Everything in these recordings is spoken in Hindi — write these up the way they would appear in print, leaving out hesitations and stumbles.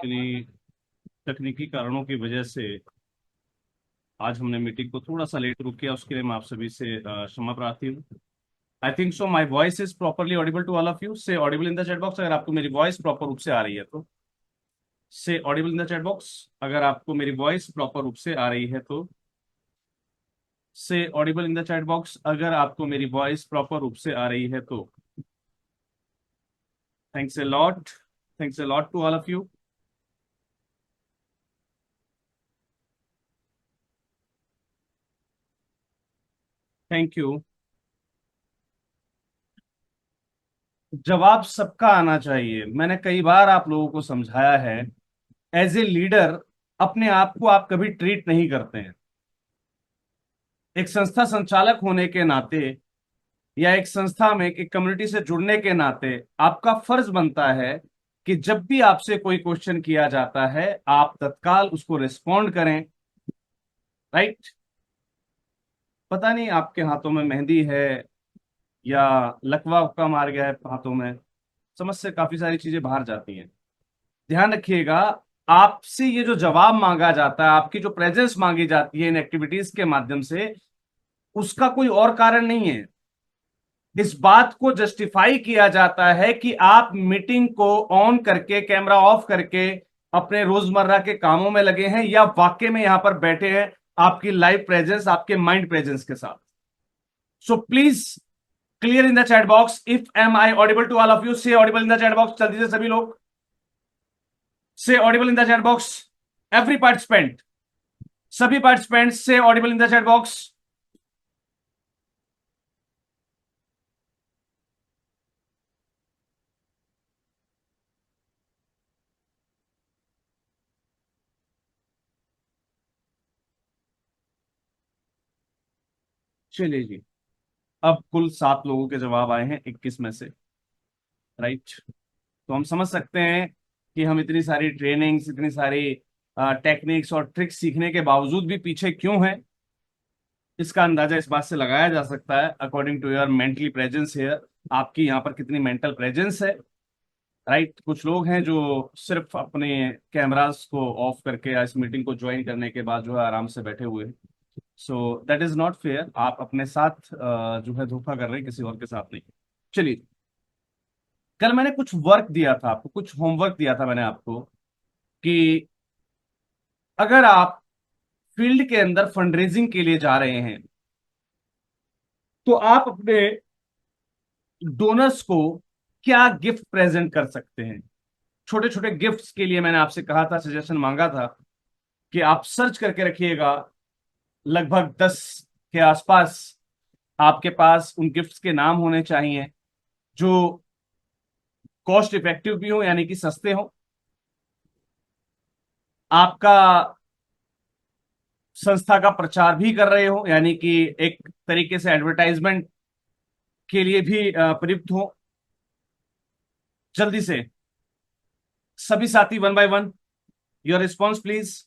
इन्हीं तकनीकी कारणों की वजह से आज हमने मीटिंग को थोड़ा सा लेट रुक किया, उसके लिए मैं आप सभी से क्षमा प्रार्थी हूँ। I think so my voice is properly audible to all of you. Say audible in the chat box अगर आपको मेरी वॉइस प्रॉपर रूप से आ रही है तो। से audible in the chat box अगर आपको मेरी वॉइस प्रॉपर रूप से आ रही है तो। से audible in the chat box अगर आपको मेरी वॉइस प्रॉपर रूप से आ रही है तो। Thanks a lot. Thanks a lot to all of you. Thank you. जवाब सबका आना चाहिए। मैंने कई बार आप लोगों को समझाया है, एज ए लीडर अपने आप को आप कभी ट्रीट नहीं करते हैं। एक संस्था संचालक होने के नाते या एक संस्था में एक कम्युनिटी से जुड़ने के नाते आपका फर्ज बनता है कि जब भी आपसे कोई क्वेश्चन किया जाता है आप तत्काल उसको रिस्पॉन्ड करें। राइट। पता नहीं आपके हाथों में मेहंदी है या लकवा उक्का मार गया है हाथों में, समझ से काफी सारी चीजें बाहर जाती हैं। ध्यान रखिएगा, आपसे ये जो जवाब मांगा जाता है, आपकी जो प्रेजेंस मांगी जाती है इन एक्टिविटीज के माध्यम से, उसका कोई और कारण नहीं है। इस बात को जस्टिफाई किया जाता है कि आप मीटिंग को ऑन करके कैमरा ऑफ करके अपने रोजमर्रा के कामों में लगे हैं या वाकई में यहां पर बैठे हैं आपकी लाइव प्रेजेंस, आपके माइंड प्रेजेंस के साथ। So please clear in the chat box if am I audible to all of you. Say audible in the chat box जल्दी से सभी लोग। Say audible in the chat box every participant. सभी participant say audible in the chat box. चलिए जी, अब कुल 7 लोगों के जवाब आए हैं 21 में से। राइट। तो हम समझ सकते हैं कि हम इतनी सारी ट्रेनिंग्स, इतनी सारी टेक्निक्स और ट्रिक्स सीखने के बावजूद भी पीछे क्यों हैं। इसका अंदाजा इस बात से लगाया जा सकता है according to your mentally presence here. आपकी यहाँ पर कितनी मेंटल प्रेजेंस है। राइट। कुछ लोग हैं जो सिर्फ अपने कैमरास को ऑफ करके इस मीटिंग को ज्वाइन करने के बाद जो है आराम से बैठे हुए हैं। So that is not fair. आप अपने साथ जो है धोखा कर रहे हैं, किसी और के साथ नहीं। चलिए, कल मैंने कुछ वर्क दिया था आपको, कुछ होमवर्क दिया था मैंने आपको कि अगर आप फील्ड के अंदर फंडरेजिंग के लिए जा रहे हैं तो आप अपने डोनर्स को क्या गिफ्ट प्रेजेंट कर सकते हैं। छोटे छोटे गिफ्ट्स के लिए मैंने आपसे कहा था, सजेशन मांगा था कि आप सर्च करके रखिएगा। लगभग 10 के आसपास आपके पास उन गिफ्ट्स के नाम होने चाहिए जो कॉस्ट इफेक्टिव भी हो, यानी कि सस्ते हो। आपका संस्था का प्रचार भी कर रहे हो, यानी कि एक तरीके से एडवर्टाइजमेंट के लिए भी प्रयुक्त हो। जल्दी से सभी साथी one by one, your response please.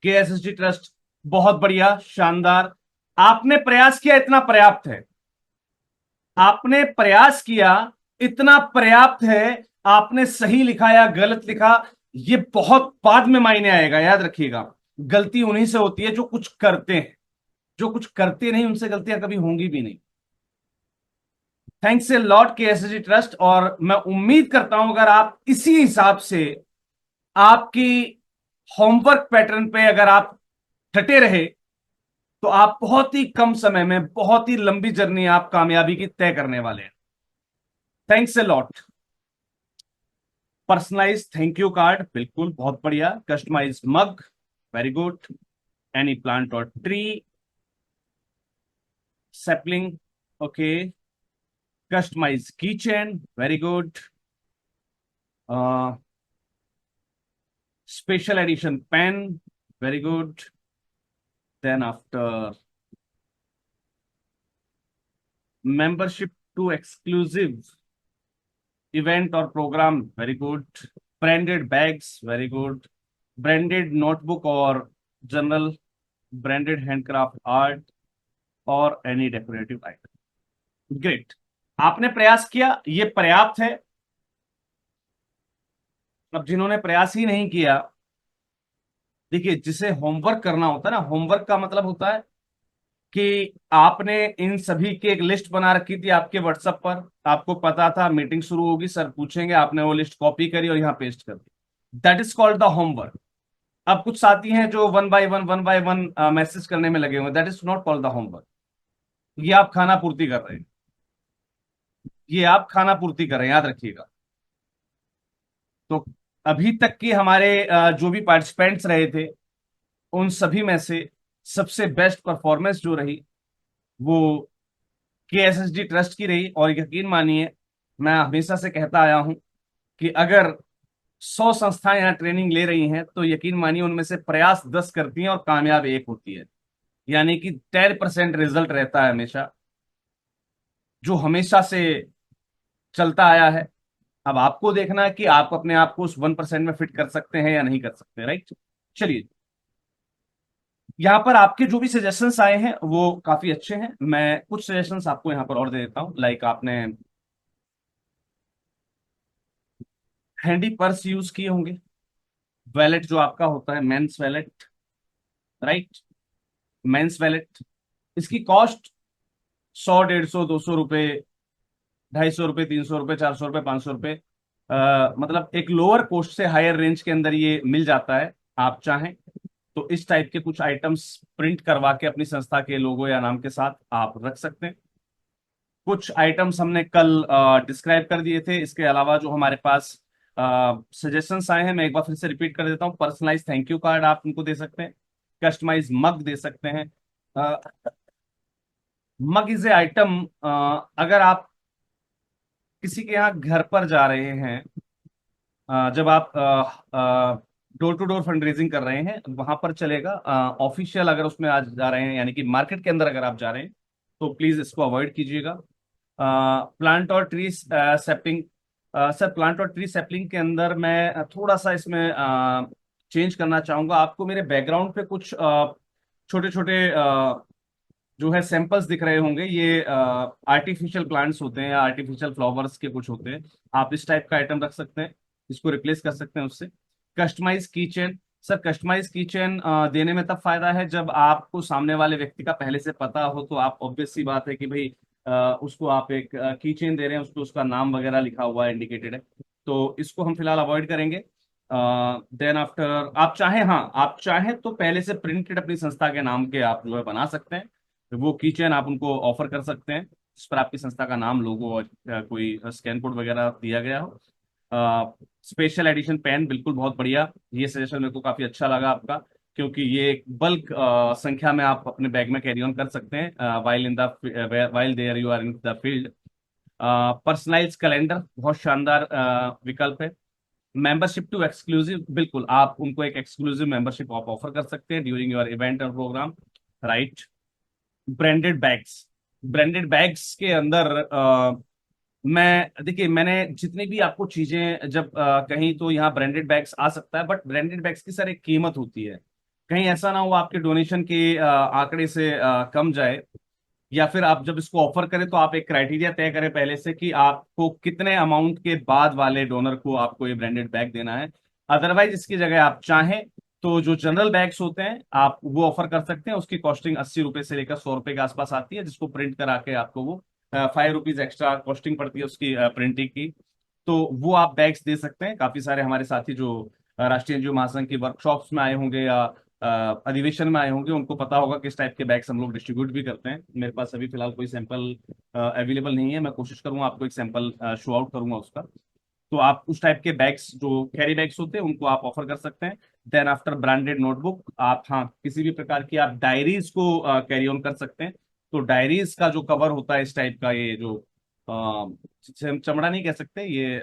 KSSD trust, बहुत बढ़िया, शानदार। आपने प्रयास किया, इतना पर्याप्त है। आपने प्रयास किया, इतना पर्याप्त है। आपने सही लिखा या गलत लिखा, ये बहुत बाद में मायने आएगा, याद रखिएगा। गलती उन्हीं से होती है जो कुछ करते हैं। जो कुछ करते नहीं उनसे गलतियां कभी होंगी भी नहीं। Thanks a lot KSSD trust. और मैं उम्मीद करता हूं अगर आप इसी हिसाब से आपकी होमवर्क पैटर्न पे अगर आप डटे रहे तो आप बहुत ही कम समय में बहुत ही लंबी जर्नी आप कामयाबी की तय करने वाले हैं। Thanks a lot. Personalise thank you card, बिल्कुल बहुत बढ़िया। Customise mug, very good. Any plant और tree, sapling, okay. Customise keychain, very good. Special edition pen, very good. Then after membership to exclusive event और programme, very good. Branded bags, very good. Branded notebook और जनरल, ब्रांडेड हैंडक्राफ्ट आर्ट और एनी डेकोरेटिव आइटम, ग्रेट। आपने प्रयास किया, ये पर्याप्त है। अब जिन्होंने प्रयास ही नहीं किया, देखिए जिसे होमवर्क करना होता है ना, होमवर्क का मतलब होता है कि आपने इन सभी की एक लिस्ट बना रखी थी आपके व्हाट्सएप पर, आपको पता था मीटिंग शुरू होगी, सर पूछेंगे, आपने वो लिस्ट कॉपी करी और यहाँ पेस्ट कर दी। That is called the homework. अब कुछ साथी हैं जो वन बाय वन मैसेज करने में लगे हुए, that is not called the homework. ये आप खाना पूर्ति कर रहे हैं, ये आप खाना पूर्ति कर रहे हैं, याद रखिएगा। तो अभी तक के हमारे जो भी पार्टिसिपेंट्स रहे थे, उन सभी में से सबसे बेस्ट परफॉर्मेंस जो रही वो KSSD ट्रस्ट की रही। और यकीन मानिए, मैं हमेशा से कहता आया हूं कि अगर 100 संस्थाएं यहाँ ट्रेनिंग ले रही हैं तो यकीन मानिए उनमें से प्रयास 10 करती हैं और कामयाब एक होती है। यानी कि 10% रिजल्ट रहता है हमेशा, जो हमेशा से चलता आया है। अब आपको देखना है कि आप अपने आप को उस 1% में फिट कर सकते हैं या नहीं कर सकते, राइट। चलिए, यहाँ पर आपके जो भी सजेशंस आए हैं वो काफी अच्छे हैं। मैं कुछ सजेशंस आपको यहाँ पर और दे देता हूँ। लाइक आपने हैंडी पर्स यूज किए होंगे, वैलेट जो आपका होता है, men's wallet, right, men's wallet. इसकी कॉस्ट 100, 150, 200 रुपये, 250 रुपये, 300 रुपये, 400 रुपये, 500 रुपये, मतलब एक लोअर कॉस्ट से हायर रेंज के अंदर ये मिल जाता है। आप चाहें तो इस टाइप के कुछ आइटम्स प्रिंट करवा के अपनी संस्था के लोगो या नाम के साथ आप रख सकते हैं। कुछ आइटम्स हमने कल डिस्क्राइब कर दिए थे। इसके अलावा जो हमारे पास सजेशंस आए हैं, मैं एक बार फिर से रिपीट कर देता हूँ। पर्सनलाइज थैंक यू कार्ड आप उनको दे सकते हैं, कस्टमाइज मग दे सकते हैं। मग इज ए आइटम, अगर आप किसी के यहाँ घर पर जा रहे हैं, जब आप door to door fund raising कर रहे हैं, वहां पर चलेगा। ऑफिशियल अगर उसमें आज जा रहे हैं, यानी कि मार्केट के अंदर अगर आप जा रहे हैं, तो प्लीज इसको अवॉइड कीजिएगा। प्लांट और ट्री सेपलिंग, सर प्लांट और ट्री सेपलिंग के अंदर मैं थोड़ा सा इसमें चेंज करना चाहूंगा। आपको मेरे बैकग्राउंड पे कुछ छोटे छोटे जो है सैंपल्स दिख रहे होंगे, ये आर्टिफिशियल प्लांट्स होते हैं या आर्टिफिशियल फ्लावर्स के कुछ होते हैं। आप इस टाइप का आइटम रख सकते हैं, इसको रिप्लेस कर सकते हैं उससे। Customize keychain, sir customize keychain देने में तब फायदा है जब आपको सामने वाले व्यक्ति का पहले से पता हो। तो आप ऑब्वियस सी बात है कि भाई उसको आप एक कीचेन दे रहे हैं, उसको उसका नाम वगैरह लिखा हुआ है, इंडिकेटेड है। तो इसको हम फिलहाल अवॉइड करेंगे। देन आफ्टर आप चाहें, हाँ आप चाहें तो पहले से प्रिंटेड अपनी संस्था के नाम के आप जो है बना सकते हैं, वो कीचेन आप उनको ऑफर कर सकते हैं, जिस पर आपकी संस्था का नाम, लोगो और कोई स्कैन कोड वगैरह दिया गया हो। स्पेशल एडिशन पेन, बिल्कुल बहुत बढ़िया, ये सजेशन मेरे को काफी अच्छा लगा आपका, क्योंकि ये एक बल्क संख्या में आप अपने बैग में कैरी ऑन कर सकते हैं while in the while there you are in the field. Personalize calendar बहुत शानदार विकल्प है। मेंबरशिप टू एक्सक्लूसिव, बिल्कुल आप उनको एक एक्सक्लूसिव मेंबरशिप आप ऑफर कर सकते हैं ड्यूरिंग योर इवेंट और program, right. Branded bags, branded bags के अंदर मैं देखिए, मैंने जितनी भी आपको चीजें जब कहीं तो यहाँ ब्रांडेड बैग्स आ सकता है, बट ब्रांडेड बैग्स की सर एक कीमत होती है। कहीं ऐसा ना हो आपके डोनेशन के आंकड़े से कम जाए, या फिर आप जब इसको ऑफर करें तो आप एक क्राइटेरिया तय करें पहले से कि आपको कितने अमाउंट के बाद वाले डोनर को आपको ये ब्रांडेड बैग देना है। अदरवाइज इसकी जगह आप चाहें तो जो जनरल बैग्स होते हैं आप वो ऑफर कर सकते हैं। उसकी कॉस्टिंग 80 रुपए से लेकर 100 रुपए के आसपास आती है, जिसको प्रिंट करा के आपको वो 5 रुपीज एक्स्ट्रा कॉस्टिंग पड़ती है उसकी प्रिंटिंग की। तो वो आप बैग्स दे सकते हैं। काफी सारे हमारे साथी जो राष्ट्रीय एनजीओ महासंघ की वर्कशॉप्स में आए होंगे या अधिवेशन में आए होंगे, उनको पता होगा किस टाइप के बैग्स हम लोग डिस्ट्रीब्यूट भी करते हैं। मेरे पास अभी फिलहाल कोई सैंपल अवेलेबल नहीं है, मैं कोशिश करूंगा आपको एक सैंपल शो आउट करूंगा उसका। तो आप उस टाइप के बैग्स जो कैरी बैग्स होते हैं उनको आप ऑफर कर सकते हैं। देन आफ्टर ब्रांडेड नोटबुक, आप हाँ किसी भी प्रकार की आप डायरीज को कैरी ऑन कर सकते हैं। तो डायरीज का जो कवर होता है इस टाइप का, ये जो जिसे हम चमड़ा नहीं कह सकते, ये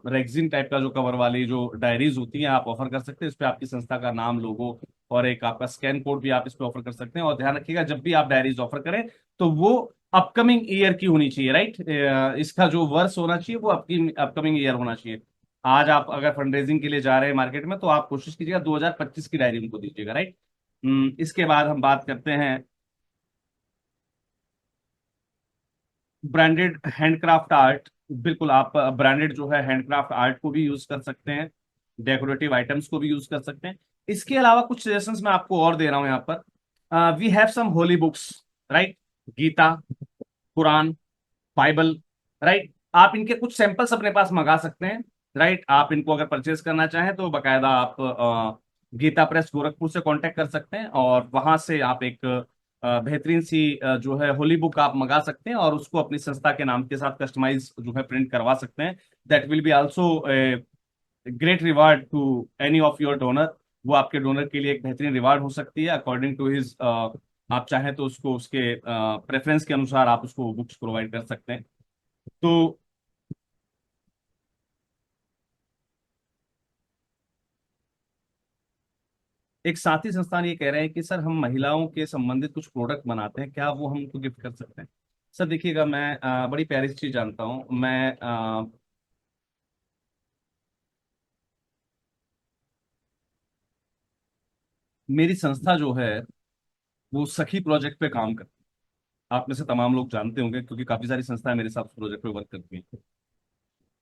रेक्सिन टाइप का जो कवर वाली जो डायरीज होती हैं आप ऑफर कर सकते हैं। इस पे आपकी संस्था का नाम, लोगो और एक आपका स्कैन कोड भी आप इस पे ऑफर कर सकते हैं। और ध्यान रखिएगा जब भी आप डायरीज ऑफर करें तो वो अपकमिंग ईयर की होनी चाहिए, राइट। इसका जो वर्ष होना चाहिए वो आपकी अपकमिंग ईयर होना चाहिए। आज आप अगर फंड रेजिंग के लिए जा रहे हैं मार्केट में, तो आप कोशिश कीजिएगा 2025 की डायरी उनको दीजिएगा, राइट। इसके बाद हम बात करते हैं ब्रांडेड हैंडक्राफ्ट आर्ट। बिल्कुल आप ब्रांडेड जो है हैंडक्राफ्ट आर्ट को भी यूज कर सकते हैं। डेकोरेटिव आइटम्स को भी यूज कर सकते हैं। इसके अलावा कुछ सजेशंस मैं आपको और दे रहा हूं यहाँ पर। We have some holy books, right? Gita, Quran, Bible, right? आप इनके कुछ सैंपल्स अपने पास मंगा सकते हैं, राइट? आप इनको अगर परचेज करना चाहें तो बकायदा आप गीता प्रेस गोरखपुर से कांटेक्ट कर सकते हैं, और वहां से आप एक बेहतरीन सी जो है होली बुक आप मंगा सकते हैं, और उसको अपनी संस्था के नाम के साथ कस्टमाइज जो है प्रिंट करवा सकते हैं। That will be also great reward to any of your donor. वो आपके डोनर के लिए एक बेहतरीन रिवार्ड हो सकती है अकॉर्डिंग टू हिज। आप चाहें तो उसको उसके प्रेफरेंस के अनुसार आप उसको बुक्स प्रोवाइड कर सकते हैं। तो एक साथी संस्थान ये कह रहे हैं कि सर हम महिलाओं के संबंधित कुछ प्रोडक्ट बनाते हैं, क्या वो हम उनको गिफ्ट कर सकते हैं? सर देखिएगा, मैं बड़ी प्यारी सी चीज जानता हूँ। मैं मेरी संस्था जो है वो सखी प्रोजेक्ट पे काम करती है। आप में से तमाम लोग जानते होंगे क्योंकि काफी सारी संस्थाएं मेरे साथ प्रोजेक्ट पे वर्क करती हैं।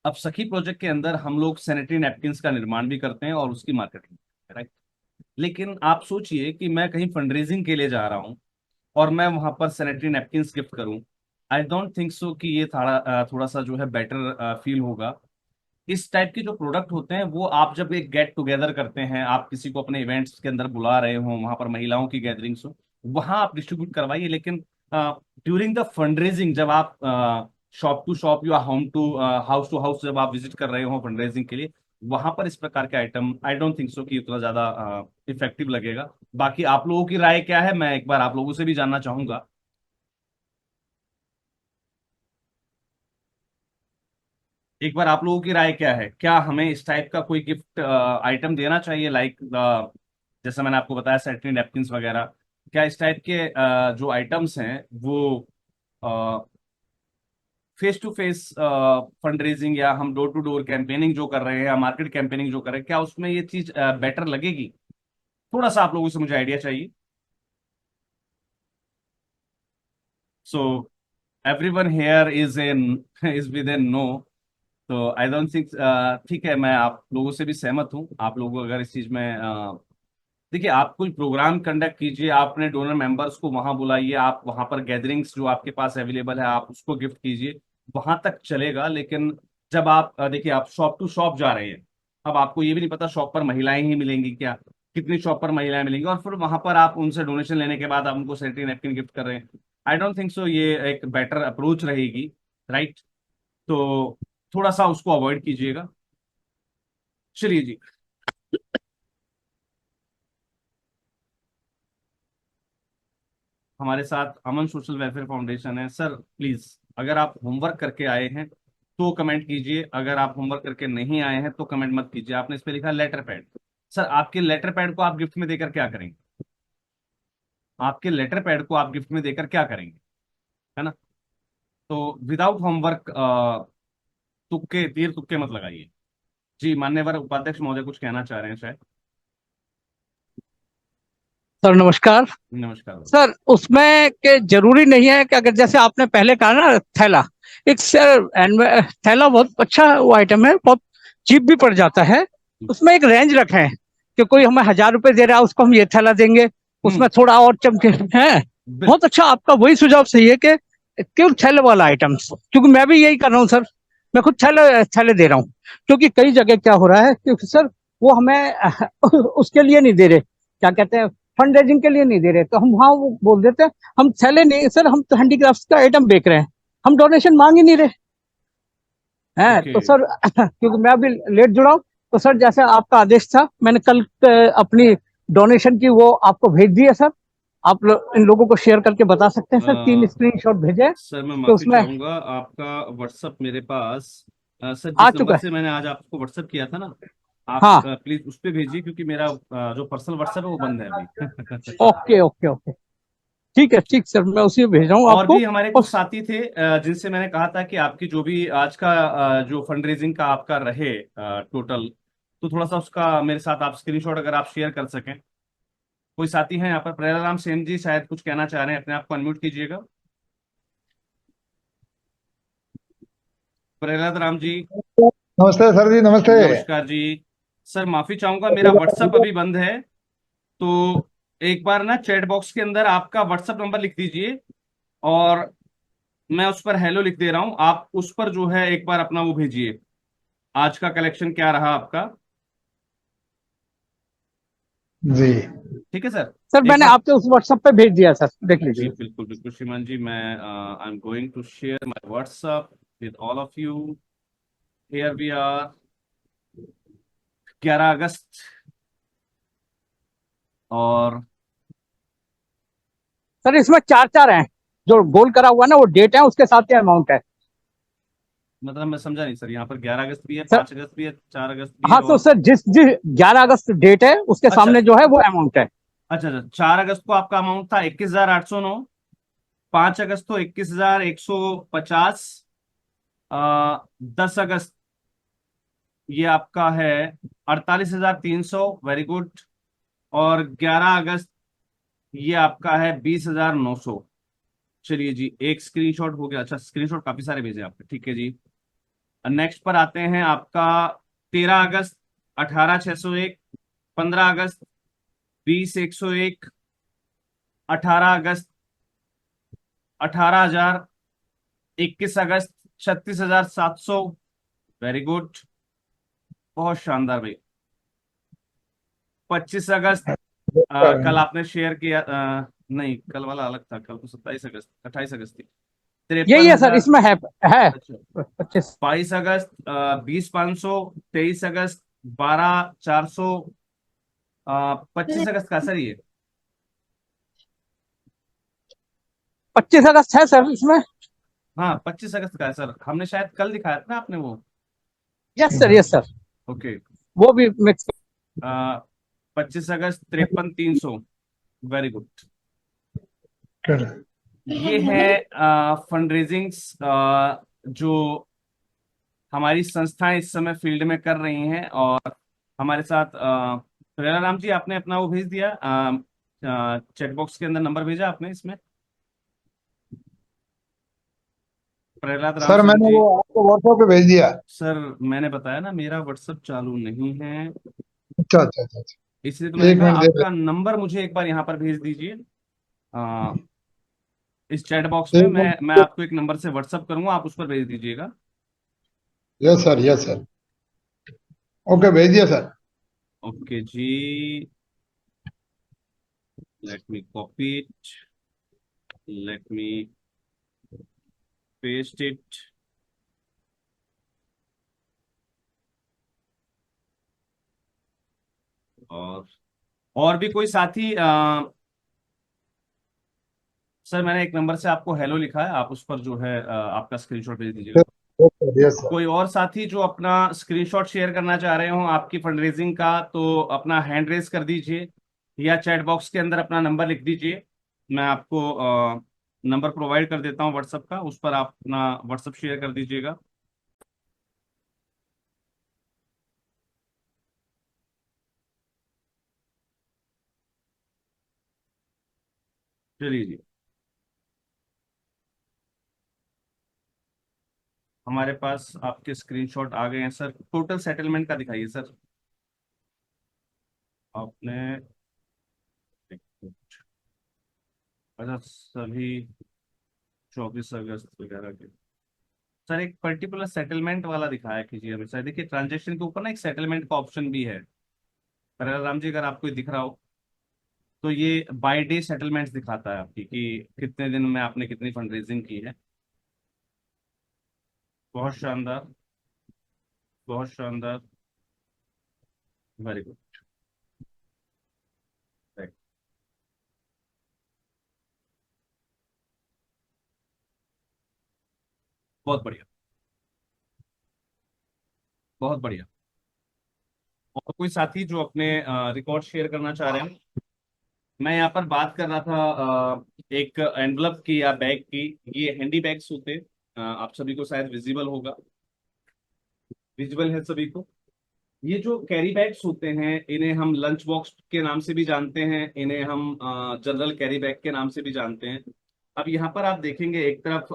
अब सखी प्रोजेक्ट के अंदर हम लोग सैनिटरी नैपकिन्स का निर्माण भी करते हैं और उसकी मार्केटिंग, राइट? लेकिन आप सोचिए कि मैं कहीं फंडरेजिंग के लिए जा रहा हूँ और मैं वहां पर सैनिटरी नैपकिन्स गिफ्ट करूं। आई डोंट थिंक सो कि ये थोड़ा थोड़ा सा जो है बेटर फील होगा। इस टाइप के जो प्रोडक्ट होते हैं वो आप जब एक गेट टुगेदर करते हैं, आप किसी को अपने इवेंट्स के अंदर बुला रहे हो, वहां पर महिलाओं की गैदरिंग्स हो, वहां आप डिस्ट्रीब्यूट करवाइए। लेकिन ड्यूरिंग द फंडरेजिंग जब आप शॉप टू शॉप या home to house to house जब आप विजिट कर रहे हो फंडरेजिंग के लिए, वहां पर इस प्रकार के item I don't think so कि उतना ज्यादा इफेक्टिव लगेगा। बाकी आप लोगों की राय क्या है, मैं एक बार आप लोगों से भी जानना चाहूंगा। एक बार आप लोगों की राय क्या है, क्या हमें इस टाइप का कोई गिफ्ट आइटम देना चाहिए, लाइक जैसा मैंने आपको बताया सैनिटरी नैपकिन्स वगैरह? क्या इस टाइप के जो आइटम्स हैं वो face to face fund raising या हम डोर टू डोर कैंपेनिंग जो कर रहे हैं या मार्केट कैंपेनिंग जो कर रहे हैं, क्या उसमें ये चीज बेटर लगेगी? थोड़ा सा आप लोगों से मुझे आइडिया चाहिए। So everyone here is an is with an no. तो आई डोंट थिंक, ठीक है, मैं आप लोगों से भी सहमत हूँ। आप लोग अगर इस चीज में देखिए, आप कोई प्रोग्राम कंडक्ट कीजिए, आप अपने डोनर मेंबर्स को वहां बुलाइए, आप वहां पर गैदरिंग्स जो आपके पास अवेलेबल है आप उसको गिफ्ट कीजिए, वहां तक चलेगा। लेकिन जब आप देखिए, आप शॉप टू शॉप जा रहे हैं, अब आपको ये भी नहीं पता शॉप पर महिलाएं ही मिलेंगी क्या, कितनी शॉप पर महिलाएं मिलेंगी, और फिर वहां पर आप उनसे डोनेशन लेने के बाद आप उनको सैनिटरी नैपकिन गिफ्ट कर रहे हैं। आई डोंट थिंक सो ये एक बेटर अप्रोच रहेगी, राइट? तो थोड़ा सा उसको अवॉइड कीजिएगा। चलिए जी। हमारे साथ अमन सोशल वेलफेयर फाउंडेशन है। सर प्लीज, अगर आप होमवर्क करके आए हैं तो कमेंट कीजिए, अगर आप होमवर्क करके नहीं आए हैं तो कमेंट मत कीजिए। आपने इस पे लिखा लेटर पैड। सर आपके लेटर पैड को आप गिफ्ट में देकर क्या करेंगे? आपके लेटर पैड को आप गिफ्ट में देकर क्या करेंगे, है ना? तो विदाउट होमवर्क तुक्के तीर तुक्के मत लगाइए। जी, मान्यवर उपाध्यक्ष महोदय कुछ कहना चाह रहे हैं शायद। सर नमस्कार। नमस्कार। सर उसमें के जरूरी नहीं है कि अगर जैसे आपने पहले कहा ना थैला, एक सर थैला बहुत अच्छा वो आइटम है, बहुत चीप भी पड़ जाता है। उसमें एक रेंज रखें कि कोई हमें 1,000 रुपए दे रहा है उसको हम ये थैला देंगे, उसमें हम्म। थोड़ा और चमके हैं। बिल्कुल। बहुत अच्छा आपका वही सुझाव सही है कि क्यों थैले वाला आइटम्स, क्योंकि मैं भी यही कर रहा हूँ सर। मैं खुद थैले थैले दे रहा हूँ, क्योंकि कई जगह क्या हो रहा है कि सर वो हमें उसके लिए नहीं दे रहे, क्या कहते हैं, फंड रेजिंग के लिए नहीं दे रहे, तो हम वहाँ वो बोल देते हैं हम थैले नहीं सर, हम तो हैंडीक्राफ्ट का आइटम बेच रहे हैं, हम डोनेशन मांग ही नहीं रहे हैं। ओके। तो सर क्योंकि मैं अभी लेट जुड़ा हूँ, तो सर जैसे आपका आदेश था मैंने कल अपनी डोनेशन की वो आपको भेज दी है सर। आप इन लोगों को शेयर करके बता सकते हैं सर, 3 स्क्रीनशॉट भेजे सर मैं तो माफी उसमें चाहूंगा, आपका व्हाट्सअप मेरे पास सर आ जिस चुका नंबर है। से मैंने आज आपको व्हाट्सअप किया था ना, आप हाँ। प्लीज उस पे भेजिए, क्योंकि मेरा जो पर्सनल व्हाट्सएप है वो बंद है अभी। Okay okay okay. ठीक है, ठीक सर, मैं उसी में भेज रहा हूँ और आपको। भी हमारे और कुछ साथी थे जिनसे मैंने कहा था कि आपकी जो भी आज का जो फंड रेजिंग का आपका रहे टोटल, तो थोड़ा सा उसका मेरे साथ आप स्क्रीनशॉट अगर आप शेयर कर सकें। कोई साथी हैं यहाँ पर, प्रेराराम सेन जी शायद कुछ कहना चाह रहे हैं, अपने आप को अनम्यूट कीजिएगा। प्रहलाद राम जी। नमस्ते सर जी, नमस्ते। नमस्कार जी। सर माफी चाहूंगा, मेरा व्हाट्सअप अभी बंद है। तो एक बार ना चैट बॉक्स के अंदर आपका व्हाट्सअप नंबर लिख दीजिए, और मैं उस पर हेलो लिख दे रहा हूँ, आप उस पर जो है एक बार अपना वो भेजिए, आज का कलेक्शन क्या रहा आपका। जी। ठीक है सर। सर एक मैंने बार। आपके उस व्हाट्सएप पे भेज दिया सर, देख जी लीजिए। बिल्कुल बिल्कुल श्रीमान जी, मैं I am going to share my WhatsApp with all of you. Here we are, 11 अगस्त। और सर इसमें चार चार हैं, जो गोल करा हुआ है ना वो डेट है, उसके साथ ही अमाउंट है। मतलब मैं समझा नहीं सर, यहाँ पर 11 अगस्त भी है, सर 5 अगस्त भी है, 4 अगस्त भी है, हाँ, तो और सर जिस जिस 11 अगस्त डेट है उसके अच्छा सामने जो है वो अमाउंट है। अच्छा अच्छा, 4 अगस्त को आपका अमाउंट था 21,809। 5 अगस्त को 21,150। 10 अगस्त ये आपका है 48,300, वेरी गुड। और 11 अगस्त ये आपका है 20,900। चलिए जी, एक स्क्रीनशॉट हो गया। अच्छा, स्क्रीनशॉट काफी सारे भेजे आपने, ठीक है जी। नेक्स्ट पर आते हैं आपका 13 अगस्त, 18,601। 15 अगस्त, 20,101। 18 अगस्त, 18,000। 21 अगस्त, 36,700। वेरी गुड, बहुत शानदार भाई। 25 अगस्त, कल आपने शेयर किया, नहीं कल वाला अलग था, कल तो 27 अगस्त, 28 अगस्त थी। तिरपन यही है सर, हजार इसमें है अच्छा। 25। 22 अगस्त, 20,500। 23 अगस्त, 12,400। 25 अगस्त का सर ये। 25 अगस्त है सर इसमें। हाँ 25 अगस्त का है सर, हमने शायद कल दिखाया था ना आपने वो। Yes sir, yes sir. Okay. वो भी मिक्स। 25 अगस्त, 53,300। Very good. कर ये है फंड रेजिंग्स जो हमारी संस्थाएं इस समय फील्ड में कर रही हैं। और हमारे साथ प्रेरणा राम जी, आपने अपना वो भेज दिया, चेक बॉक्स के अंदर नंबर भेजा आपने इसमें, प्रहलाद राम सर सिंह मैंने जी। वो आपको व्हाट्सएप पे भेज दिया। सर मैंने बताया ना, मेरा व्हाट्सअप चालू नहीं है, अच्छा अच्छा अच्छा अच्छा। इसलिए तो मैंने एक कहा मिनट दे रहे। आपका नंबर मुझे एक बार यहाँ पर भेज दीजिए। अ, इस चैट बॉक्स में एक मैं मिनट। आपको एक नंबर से व्हाट्सअप करूंगा, आप उस पर भेज दीजिएगा। Yes sir, yes sir. Okay, भेज दिया सर। ओके जी, let me copy it, let me paste it. और और भी कोई साथी, सर मैंने एक नंबर से आपको हेलो लिखा है, आप उस पर जो है आपका स्क्रीनशॉट भेज दीजिएगा। Yes sir, yes sir. कोई और साथी जो अपना स्क्रीनशॉट शेयर करना चाह रहे हो आपकी फंडरेजिंग का, तो अपना हैंड रेज कर दीजिए, या चैट बॉक्स के अंदर अपना नंबर लिख दीजिए। मैं आपको नंबर प्रोवाइड कर देता हूँ व्हाट्सएप का, उस पर आप अपना व्हाट्सएप शेयर कर दीजिएगा। चलिए जी, हमारे पास आपके स्क्रीनशॉट आ गए हैं सर। टोटल सेटलमेंट का दिखाइए सर, आपने। अच्छा, सभी 24 अगस्त वगैरह के। सर एक पर्टिकुलर सेटलमेंट वाला दिखाया कीजिए हमें सर, देखिए ट्रांजेक्शन के ऊपर ना एक सेटलमेंट का ऑप्शन भी है। पर अगर राम जी, अगर आपको दिख रहा हो, तो ये बाय डे सेटलमेंट्स दिखाता है आपकी, कि कितने दिन में आपने कितनी फंड रेजिंग की है। बहुत शानदार, बहुत शानदार, वेरी गुड। बहुत बढ़िया, बहुत बढ़िया। और कोई साथी जो अपने रिकॉर्ड शेयर करना चाह रहे हैं। मैं यहाँ पर बात कर रहा था एक एनवलप की या बैग की। ये हैंडी बैग्स होते हैं, आप सभी को शायद विजिबल होगा, विजिबल है सभी को। ये जो कैरी बैग्स होते हैं, इन्हें हम लंच बॉक्स के नाम से भी जानते हैं, इन्हें हम जनरल कैरी बैग के नाम से भी जानते हैं। अब यहाँ पर आप देखेंगे, एक तरफ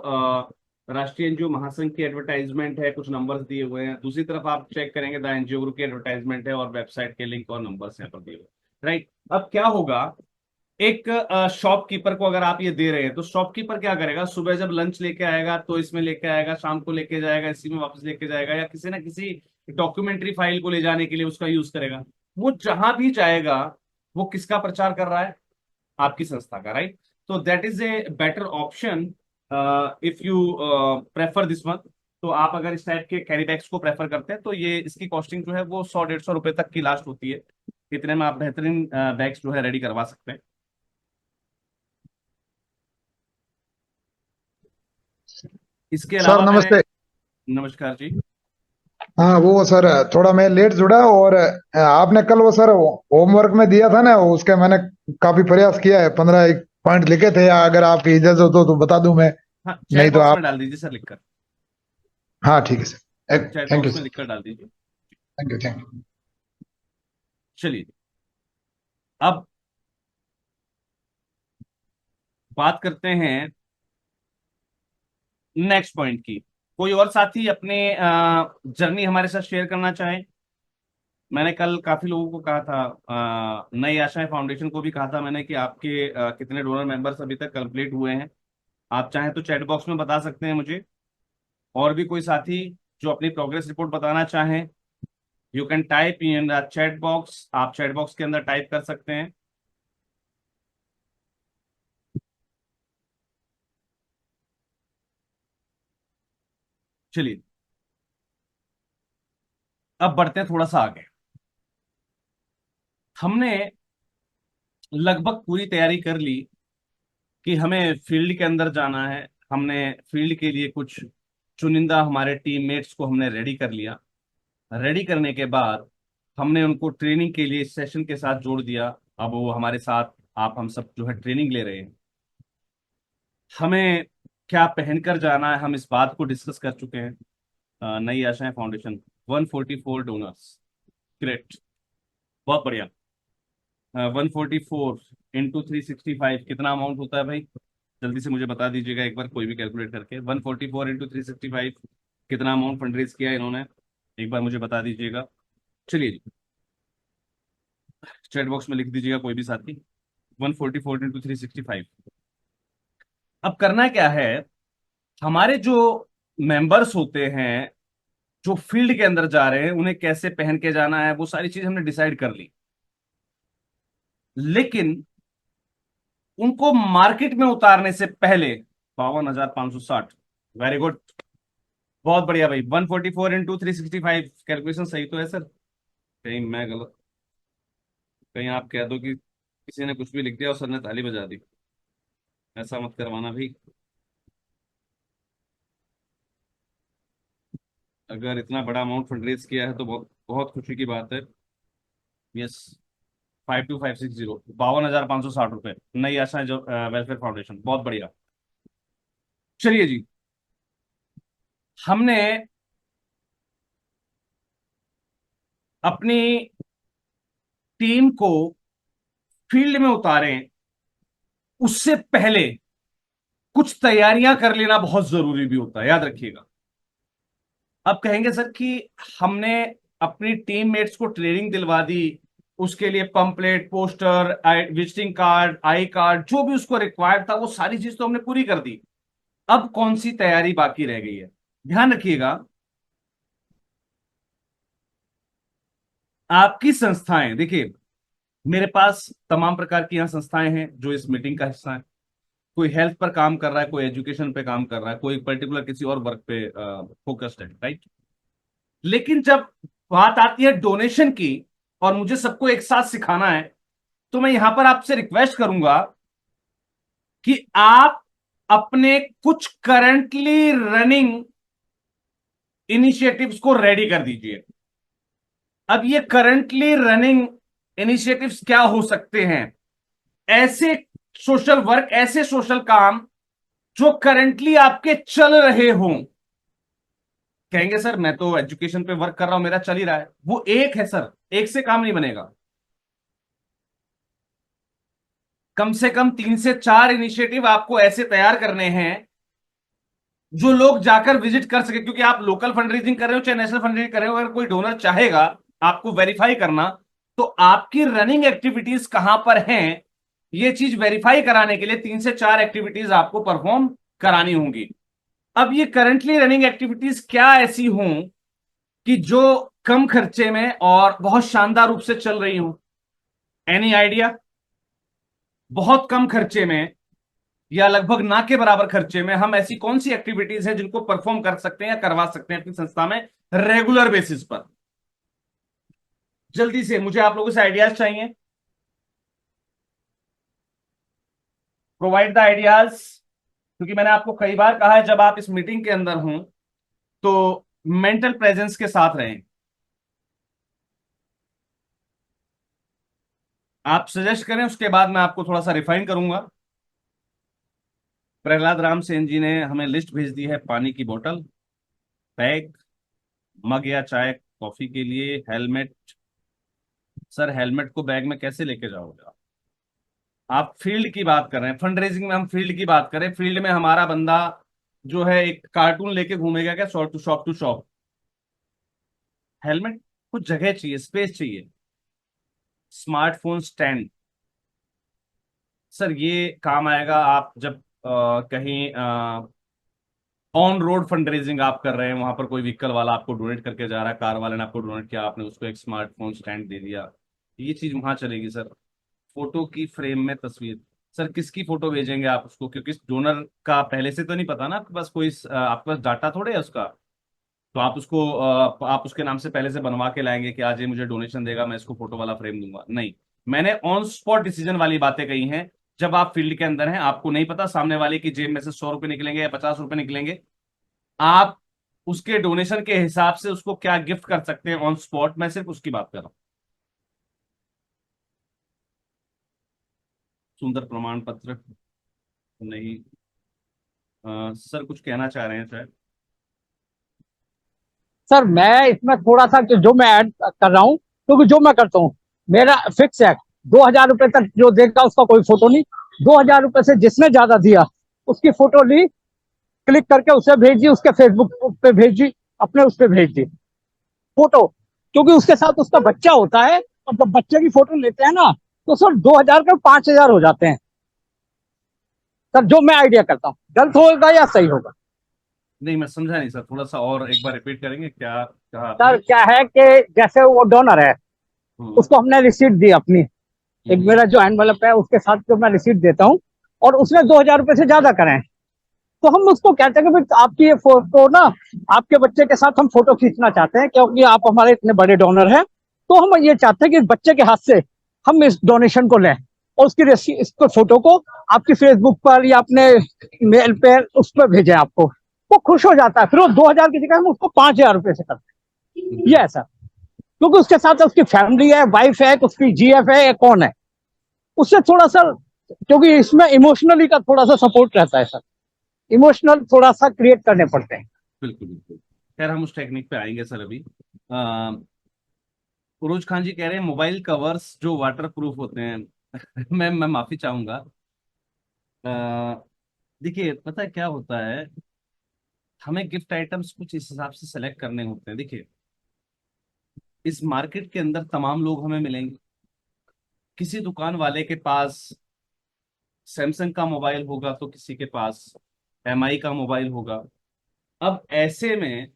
राष्ट्रीय एनजीओ महासंघ की एडवर्टाइजमेंट है, कुछ नंबर्स दिए हुए हैं। दूसरी तरफ आप चेक करेंगे द एनजीओ ग्रुप की एडवर्टाइजमेंट है और वेबसाइट के लिंक और नंबर्स यहाँ पर दिए हुए, राइट। अब क्या होगा, एक शॉपकीपर को अगर आप ये दे रहे हैं तो शॉपकीपर क्या करेगा, सुबह जब लंच लेके आएगा तो इसमें लेके आएगा, शाम को लेके जाएगा इसी में वापस लेके जाएगा, या किसी ना किसी डॉक्यूमेंट्री फाइल को ले जाने के लिए उसका यूज करेगा। वो जहां भी जाएगा वो किसका प्रचार कर रहा है, आपकी संस्था का, राइट। तो that is a better option if you prefer this one. तो आप अगर इस टाइप के कैरी बैग्स को प्रेफर करते हैं तो ये इसकी कॉस्टिंग जो है वो 100-150 रुपए तक की लास्ट होती है। इतने में आप बेहतरीन बैग्स जो है रेडी करवा सकते हैं। इसके सर अलावा मैंने, नमस्ते। नमस्कार जी। हाँ वो सर थोड़ा मैं लेट जुड़ा, और आपने कल वो सर होमवर्क में दिया था ना, उसके मैंने काफी प्रयास किया है, 15 एक पॉइंट लिखे थे, अगर आपकी इजाजत हो तो बता दूं मैं। हाँ, नहीं चैट तो बॉक्स आप। में डाल दीजिए सर लिखकर। हाँ ठीक है sir, chat thank you box में सर। लिखकर डाल दीजिए। Thank you thank you. चलिए, अब बात करते हैं नेक्स्ट पॉइंट की। कोई और साथी अपने जर्नी हमारे साथ शेयर करना चाहे। मैंने कल काफी लोगों को कहा था, नई आशाएं फाउंडेशन को भी कहा था मैंने कि आपके कितने डोनर मेंबर्स अभी तक कंप्लीट हुए हैं। आप चाहें तो चैट बॉक्स में बता सकते हैं मुझे। और भी कोई साथी जो अपनी प्रोग्रेस रिपोर्ट बताना चाहें, you can type in the chat box. आप चैट बॉक्स के अंदर टाइप कर सकते हैं। चलिए, अब बढ़ते हैं थोड़ा सा आगे। हमने लगभग पूरी तैयारी कर ली कि हमें फील्ड के अंदर जाना है। हमने फील्ड के लिए कुछ चुनिंदा हमारे टीममेट्स को हमने रेडी कर लिया। रेडी करने के बाद हमने उनको ट्रेनिंग के लिए इस सेशन के साथ जोड़ दिया। अब वो हमारे साथ, आप हम सब जो है ट्रेनिंग ले रहे हैं। हमें क्या पहनकर जाना है हम इस बात को डिस्कस कर चुके हैं। नई आशाएं फाउंडेशन 144 डोनर्स, ग्रेट, बहुत बढ़िया। 144 × 365 कितना अमाउंट होता है भाई, जल्दी से मुझे बता दीजिएगा एक बार, कोई भी कैलकुलेट करके। 144 × 365 कितना अमाउंट फंड रेज किया इन्होंने, एक बार मुझे बता दीजिएगा। चलिए जी, चैट बॉक्स में लिख दीजिएगा कोई भी साथी, 144 × 365। अब करना क्या है, हमारे जो मेंबर्स होते हैं जो फील्ड के अंदर जा रहे हैं उन्हें कैसे पहन के जाना है वो सारी चीज हमने डिसाइड कर ली। लेकिन उनको मार्केट में उतारने से पहले 52,560, वेरी गुड, बहुत बढ़िया भाई। 144 × 365 कैलकुलेशन सही तो है सर, कहीं मैं गलत, कहीं आप कह दो कि किसी ने कुछ भी लिख दिया और सर ने ताली बजा दी, ऐसा मत करवाना भाई। अगर इतना बड़ा अमाउंट फंड रेज किया है तो बहुत बहुत खुशी की बात है। यस, 52560, 52,560 रुपए, नई आशा जो वेलफेयर फाउंडेशन, बहुत बढ़िया। चलिए जी, हमने अपनी टीम को फील्ड में उतारें उससे पहले कुछ तैयारियां कर लेना बहुत जरूरी भी होता है, याद रखिएगा। अब कहेंगे सर कि हमने अपनी टीममेट्स को ट्रेनिंग दिलवा दी, उसके लिए pamphlet, poster, visiting card, I card, जो भी उसको रिक्वायर्ड था वो सारी चीज तो हमने पूरी कर दी। अब कौन सी तैयारी बाकी रह गई है, ध्यान रखिएगा। आपकी संस्थाएं देखिए, मेरे पास तमाम प्रकार की यहाँ संस्थाएं हैं जो इस मीटिंग का हिस्सा है। कोई हेल्थ पर काम कर रहा है, कोई एजुकेशन पे काम कर रहा है, कोई पर्टिकुलर किसी और वर्क पे फोकस्ड है, राइट। लेकिन जब बात आती है डोनेशन की और मुझे सबको एक साथ सिखाना है, तो मैं यहां पर आपसे रिक्वेस्ट करूंगा कि आप अपने कुछ करंटली रनिंग इनिशिएटिव्स को रेडी कर दीजिए। अब ये करंटली रनिंग इनिशिएटिव्स क्या हो सकते हैं, ऐसे सोशल वर्क, ऐसे सोशल काम जो करंटली आपके चल रहे हों। कहेंगे सर मैं तो एजुकेशन पे वर्क कर रहा हूं, मेरा चल ही रहा है, वो एक है सर, एक से काम नहीं बनेगा। कम से कम 3 से 4 इनिशिएटिव आपको ऐसे तैयार करने हैं जो लोग जाकर विजिट कर सके, क्योंकि आप लोकल फंड रेजिंग कर रहे हो चाहे नेशनल फंड रेजिंग कर रहे हो, अगर कोई डोनर चाहेगा आपको वेरीफाई करना, तो आपकी रनिंग एक्टिविटीज कहां पर हैं, ये चीज वेरीफाई कराने के लिए 3 से 4 एक्टिविटीज आपको परफॉर्म करानी होंगी। अब ये करंटली रनिंग एक्टिविटीज क्या ऐसी हों कि जो कम खर्चे में और बहुत शानदार रूप से चल रही हो? Any idea? बहुत कम खर्चे में या लगभग ना के बराबर खर्चे में हम ऐसी कौन सी एक्टिविटीज हैं जिनको परफॉर्म कर सकते हैं या करवा सकते हैं अपनी संस्था में रेगुलर बेसिस पर? जल्दी से मुझे आप लोगों से आइडियाज चाहिए। Provide the ideas. क्योंकि मैंने आपको कई बार कहा है, जब आप इस मीटिंग के अंदर हों तो मेंटल प्रेजेंस के साथ रहें। आप सजेस्ट करें, उसके बाद मैं आपको थोड़ा सा रिफाइन करूंगा। प्रहलाद राम सेन जी ने हमें लिस्ट भेज दी है। पानी की बोतल, बैग, मग या चाय कॉफी के लिए, हेलमेट। सर हेलमेट को बैग में कैसे लेके जाओगे आप फील्ड की बात कर रहे हैं, फंड रेजिंग में हम फील्ड की बात करें, फील्ड में हमारा बंदा जो है एक कार्टून लेके घूमेगा क्या shop to shop to shop? Helmet, कुछ जगह चाहिए, स्पेस चाहिए। स्मार्टफोन स्टैंड, सर ये काम आएगा आप जब कहीं ऑन रोड फंड रेजिंग आप कर रहे हैं, वहां पर कोई व्हीकल वाला आपको डोनेट करके जा रहा है, कार वाले ने आपको डोनेट किया, आपने उसको एक स्मार्टफोन स्टैंड दे दिया, ये चीज वहां चलेगी सर। फोटो की फ्रेम में तस्वीर, सर किसकी फोटो भेजेंगे आप उसको? क्योंकि डोनर का पहले से तो नहीं पता ना आपके पास, कोई आपके पास डाटा थोड़े है उसका। तो आप उसको आप उसके नाम से पहले से बनवा के लाएंगे कि आज ये मुझे डोनेशन देगा, मैं इसको फोटो वाला फ्रेम दूंगा? नहीं, मैंने ऑन स्पॉट डिसीजन वाली बातें कही हैं। जब आप फील्ड के अंदर हैं, आपको नहीं पता सामने वाले की जेब में से 100 रुपए निकलेंगे या 50 रुपए निकलेंगे, आप उसके डोनेशन के हिसाब से उसको क्या गिफ्ट कर सकते हैं ऑन स्पॉट, मैं सिर्फ उसकी बात कर रहा हूँ। सुंदर प्रमाण पत्र नहीं। सर कुछ कहना चाह रहे हैं शायद। सर मैं इसमें थोड़ा सा जो मैं ऐड कर रहा हूँ, क्योंकि जो मैं करता हूँ मेरा फिक्स है, 2,000 रुपए तक जो देगा उसका कोई फोटो नहीं। 2,000 रुपए से जिसने ज्यादा दिया उसकी फोटो ली, क्लिक करके उसे भेज दी, उसके फेसबुक पे भेज दी, अपने उस पर भेज दी फोटो। क्योंकि उसके साथ उसका बच्चा होता है, और जब बच्चे की फोटो लेते हैं ना, तो सर 2,000 का 5,000 हो जाते हैं। सर जो मैं आइडिया करता हूँ, गलत होगा या सही होगा? नहीं मैं समझा नहीं सर, थोड़ा सा और एक बार रिपीट करेंगे, क्या कहा सर आपने? क्या है कि जैसे वो डोनर है, हम्म। उसको हमने रिसीट दी अपनी, एक हम्म। मेरा जो एनवलप है उसके साथ जो मैं रिसीट देता हूँ, और उसने 2,000 रुपए से ज्यादा करें, तो हम उसको कहते हैं कि भाई आपकी ये फोटो ना, आपके बच्चे के साथ हम फोटो खींचना चाहते हैं, क्योंकि आप हमारे इतने बड़े डोनर हैं, तो हम ये चाहते हैं कि बच्चे के हाथ से हम इस डोनेशन को लें, और उसकी इसको फोटो को आपकी फेसबुक पर या अपने मेल पे उस पर भेजें आपको। वो खुश हो जाता है, फिर वो 2,000 की जगह हम उसको 5,000 रुपए से करते हैं। ये हम्म। है सर, क्योंकि उसके साथ उसकी फैमिली है, वाइफ है, उसकी जीएफ है, या कौन है, उससे थोड़ा सा, क्योंकि इसमें इमोशनली का थोड़ा सा सपोर्ट रहता है सर, इमोशनल थोड़ा सा क्रिएट करने पड़ते हैं। बिल्कुल बिल्कुल। खैर हम उस टेक्निक पे आएंगे सर अभी। उरोज खान जी कह रहे हैं मोबाइल कवर्स जो वाटर प्रूफ होते हैं। मैं माफी चाहूंगा। देखिए पता है क्या होता है, हमें गिफ्ट आइटम्स कुछ इस हिसाब से सेलेक्ट करने होते हैं। देखिए इस मार्केट के अंदर तमाम लोग हमें मिलेंगे। किसी दुकान वाले के पास सैमसंग का मोबाइल होगा तो किसी के पास एमआई का मोबाइल होगा। अब ऐसे में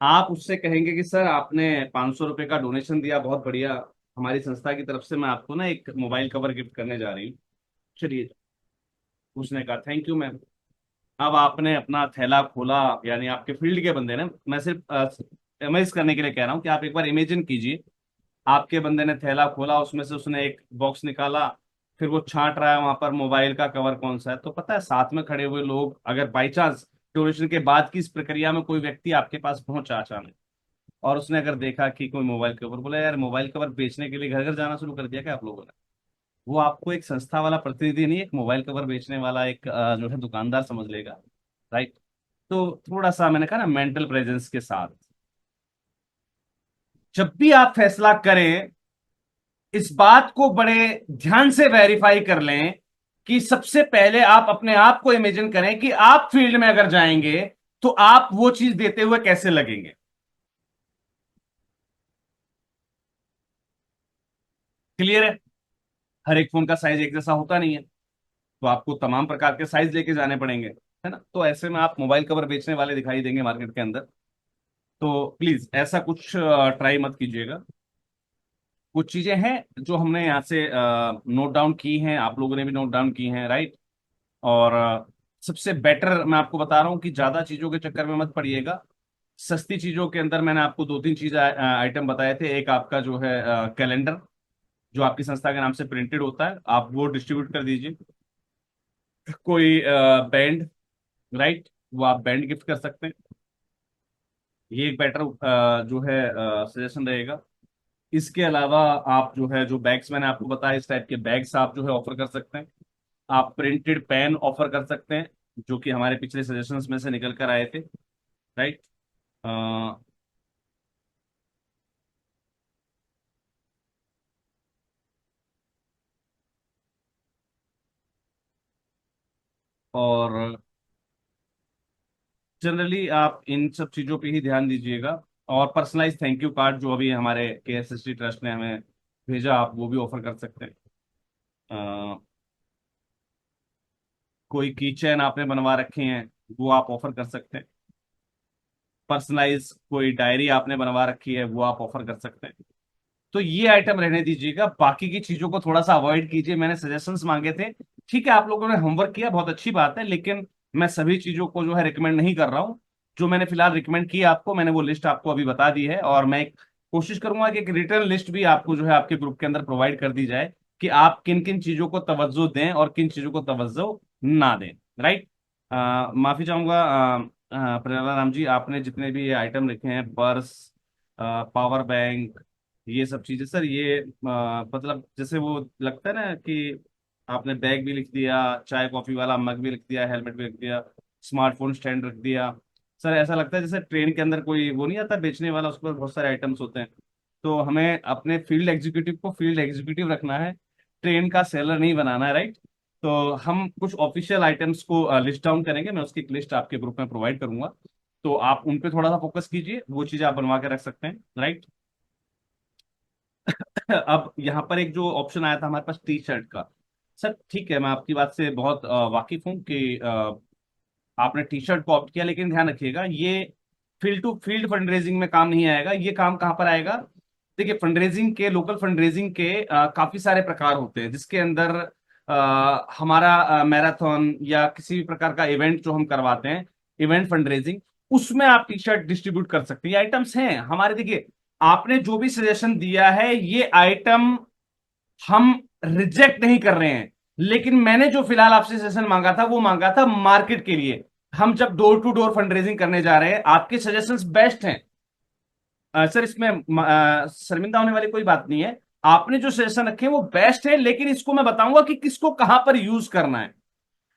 आप उससे कहेंगे कि सर आपने 500 रुपये का डोनेशन दिया, बहुत बढ़िया, हमारी संस्था की तरफ से मैं आपको ना एक मोबाइल कवर गिफ्ट करने जा रही हूँ, चलिए। उसने कहा थैंक यू मैम। अब आपने अपना थैला खोला, यानी आपके फील्ड के बंदे ने, मैं सिर्फ इमेज करने के लिए कह रहा हूँ कि आप एक बार इमेजिन कीजिए, आपके बंदे ने थैला खोला, उसमें से उसने एक बॉक्स निकाला, फिर वो छांट रहा है वहां पर मोबाइल का कवर कौन सा है। तो पता है साथ में खड़े हुए लोग, अगर बाई चांस डोनेशन के बाद की इस प्रक्रिया में कोई व्यक्ति आपके पास पहुंचा अचानक, और उसने अगर देखा कि कोई मोबाइल कवर, बोला यार मोबाइल कवर बेचने के लिए घर घर जाना शुरू कर दिया क्या आप लोगों ने? वो आपको एक संस्था वाला प्रतिनिधि नहीं, एक मोबाइल कवर बेचने वाला एक जो है दुकानदार समझ लेगा। राइट? तो थोड़ा सा मैंने कहा ना मेंटल प्रेजेंस के साथ जब भी आप फैसला करें, इस बात को बड़े ध्यान से वेरीफाई कर लें कि सबसे पहले आप अपने आप को इमेजिन करें कि आप फील्ड में अगर जाएंगे तो आप वो चीज देते हुए कैसे लगेंगे। क्लियर है? हर एक फोन का साइज एक जैसा होता नहीं है, तो आपको तमाम प्रकार के साइज लेके जाने पड़ेंगे, है ना। तो ऐसे में आप मोबाइल कवर बेचने वाले दिखाई देंगे मार्केट के अंदर। तो प्लीज ऐसा कुछ ट्राई मत कीजिएगा। कुछ चीजें हैं जो हमने यहाँ से नोट डाउन की हैं, आप लोगों ने भी नोट डाउन की हैं, राइट। और सबसे बेटर मैं आपको बता रहा हूँ कि ज्यादा चीजों के चक्कर में मत पड़िएगा। सस्ती चीजों के अंदर मैंने आपको दो तीन चीज आइटम बताए थे। एक आपका जो है कैलेंडर, जो आपकी संस्था के नाम से प्रिंटेड होता है, आप वो डिस्ट्रीब्यूट कर दीजिए। कोई बैंड, राइट, वो आप बैंड गिफ्ट कर सकते हैं। ये एक बेटर जो है सजेशन रहेगा। इसके अलावा आप जो है, जो बैग्स मैंने आपको बताया, इस टाइप के बैग्स आप जो है ऑफर कर सकते हैं। आप प्रिंटेड पेन ऑफर कर सकते हैं, जो कि हमारे पिछले सजेशंस में से निकल कर आए थे, राइट। और जनरली आप इन सब चीज़ों पे ही ध्यान दीजिएगा। और पर्सनलाइज थैंक यू कार्ड जो अभी हमारे KSST ट्रस्ट ने हमें भेजा, आप वो भी ऑफर कर सकते हैं। अ, कोई की चैन आपने बनवा रखे हैं, वो आप ऑफर कर सकते हैं। पर्सनलाइज कोई डायरी आपने बनवा रखी है, वो आप ऑफर कर सकते हैं। तो ये आइटम रहने दीजिएगा, बाकी की चीजों को थोड़ा सा अवॉइड कीजिए। मैंने सजेशंस मांगे थे, ठीक है, आप लोगों ने होमवर्क किया, बहुत अच्छी बात है, लेकिन मैं सभी चीजों को जो है रिकमेंड नहीं कर रहा हूँ। जो मैंने फिलहाल रिकमेंड की आपको, मैंने वो लिस्ट आपको अभी बता दी है। और मैं कोशिश करूंगा कि एक रिटर्न लिस्ट भी आपको जो है आपके ग्रुप के अंदर प्रोवाइड कर दी जाए, कि आप किन किन चीजों को तवज्जो दें और किन चीजों को तवज्जो ना दें, राइट। माफी चाहूंगा प्रेरणा राम जी, आपने जितने भी ये आइटम लिखे हैं, पर्स, पावर बैंक, ये सब चीजें सर, ये मतलब जैसे वो लगता है ना कि आपने बैग भी लिख दिया, चाय कॉफी वाला मग भी लिख दिया, हेलमेट भी लिख दिया, स्मार्टफोन स्टैंड रख दिया। सर ऐसा लगता है जैसे ट्रेन के अंदर कोई वो नहीं आता बेचने वाला, उस पर बहुत सारे आइटम्स होते हैं। तो हमें अपने फील्ड एग्जीक्यूटिव को फील्ड एग्जीक्यूटिव रखना है, ट्रेन का सेलर नहीं बनाना है, राइट। तो हम कुछ ऑफिशियल आइटम्स को लिस्ट डाउन करेंगे, मैं उसकी एक लिस्ट आपके ग्रुप में प्रोवाइड करूंगा। तो आप उन पे थोड़ा सा फोकस कीजिए, वो चीजें आप बनवा के रख सकते हैं, राइट। अब यहाँ पर एक जो ऑप्शन आया था हमारे पास टी शर्ट का, सर ठीक है, मैं आपकी बात से बहुत वाकिफ हूँ कि आपने टी शर्ट को ऑप्ट किया, लेकिन ध्यान रखिएगा ये field to field fund raising में काम नहीं आएगा। ये काम कहाँ पर आएगा? देखिए, फंड रेजिंग के, लोकल फंड रेजिंग के काफी सारे प्रकार होते हैं, जिसके अंदर हमारा मैराथन या किसी भी प्रकार का इवेंट जो हम करवाते हैं, इवेंट फंड रेजिंग, उसमें आप टी शर्ट डिस्ट्रीब्यूट कर सकते हैं। ये आइटम्स हैं हमारे। देखिए, आपने जो भी सजेशन दिया है, ये आइटम हम रिजेक्ट नहीं कर रहे हैं, लेकिन मैंने जो फिलहाल आपसे सेशन मांगा था, वो मांगा था मार्केट के लिए। हम जब door to door fund raising करने जा रहे हैं, आपके सजेशंस बेस्ट हैं। सर इसमें शर्मिंदा होने वाली कोई बात नहीं है। आपने जो सजेशन रखे हैं वो बेस्ट है, लेकिन इसको मैं बताऊंगा कि किसको कहां पर यूज करना है।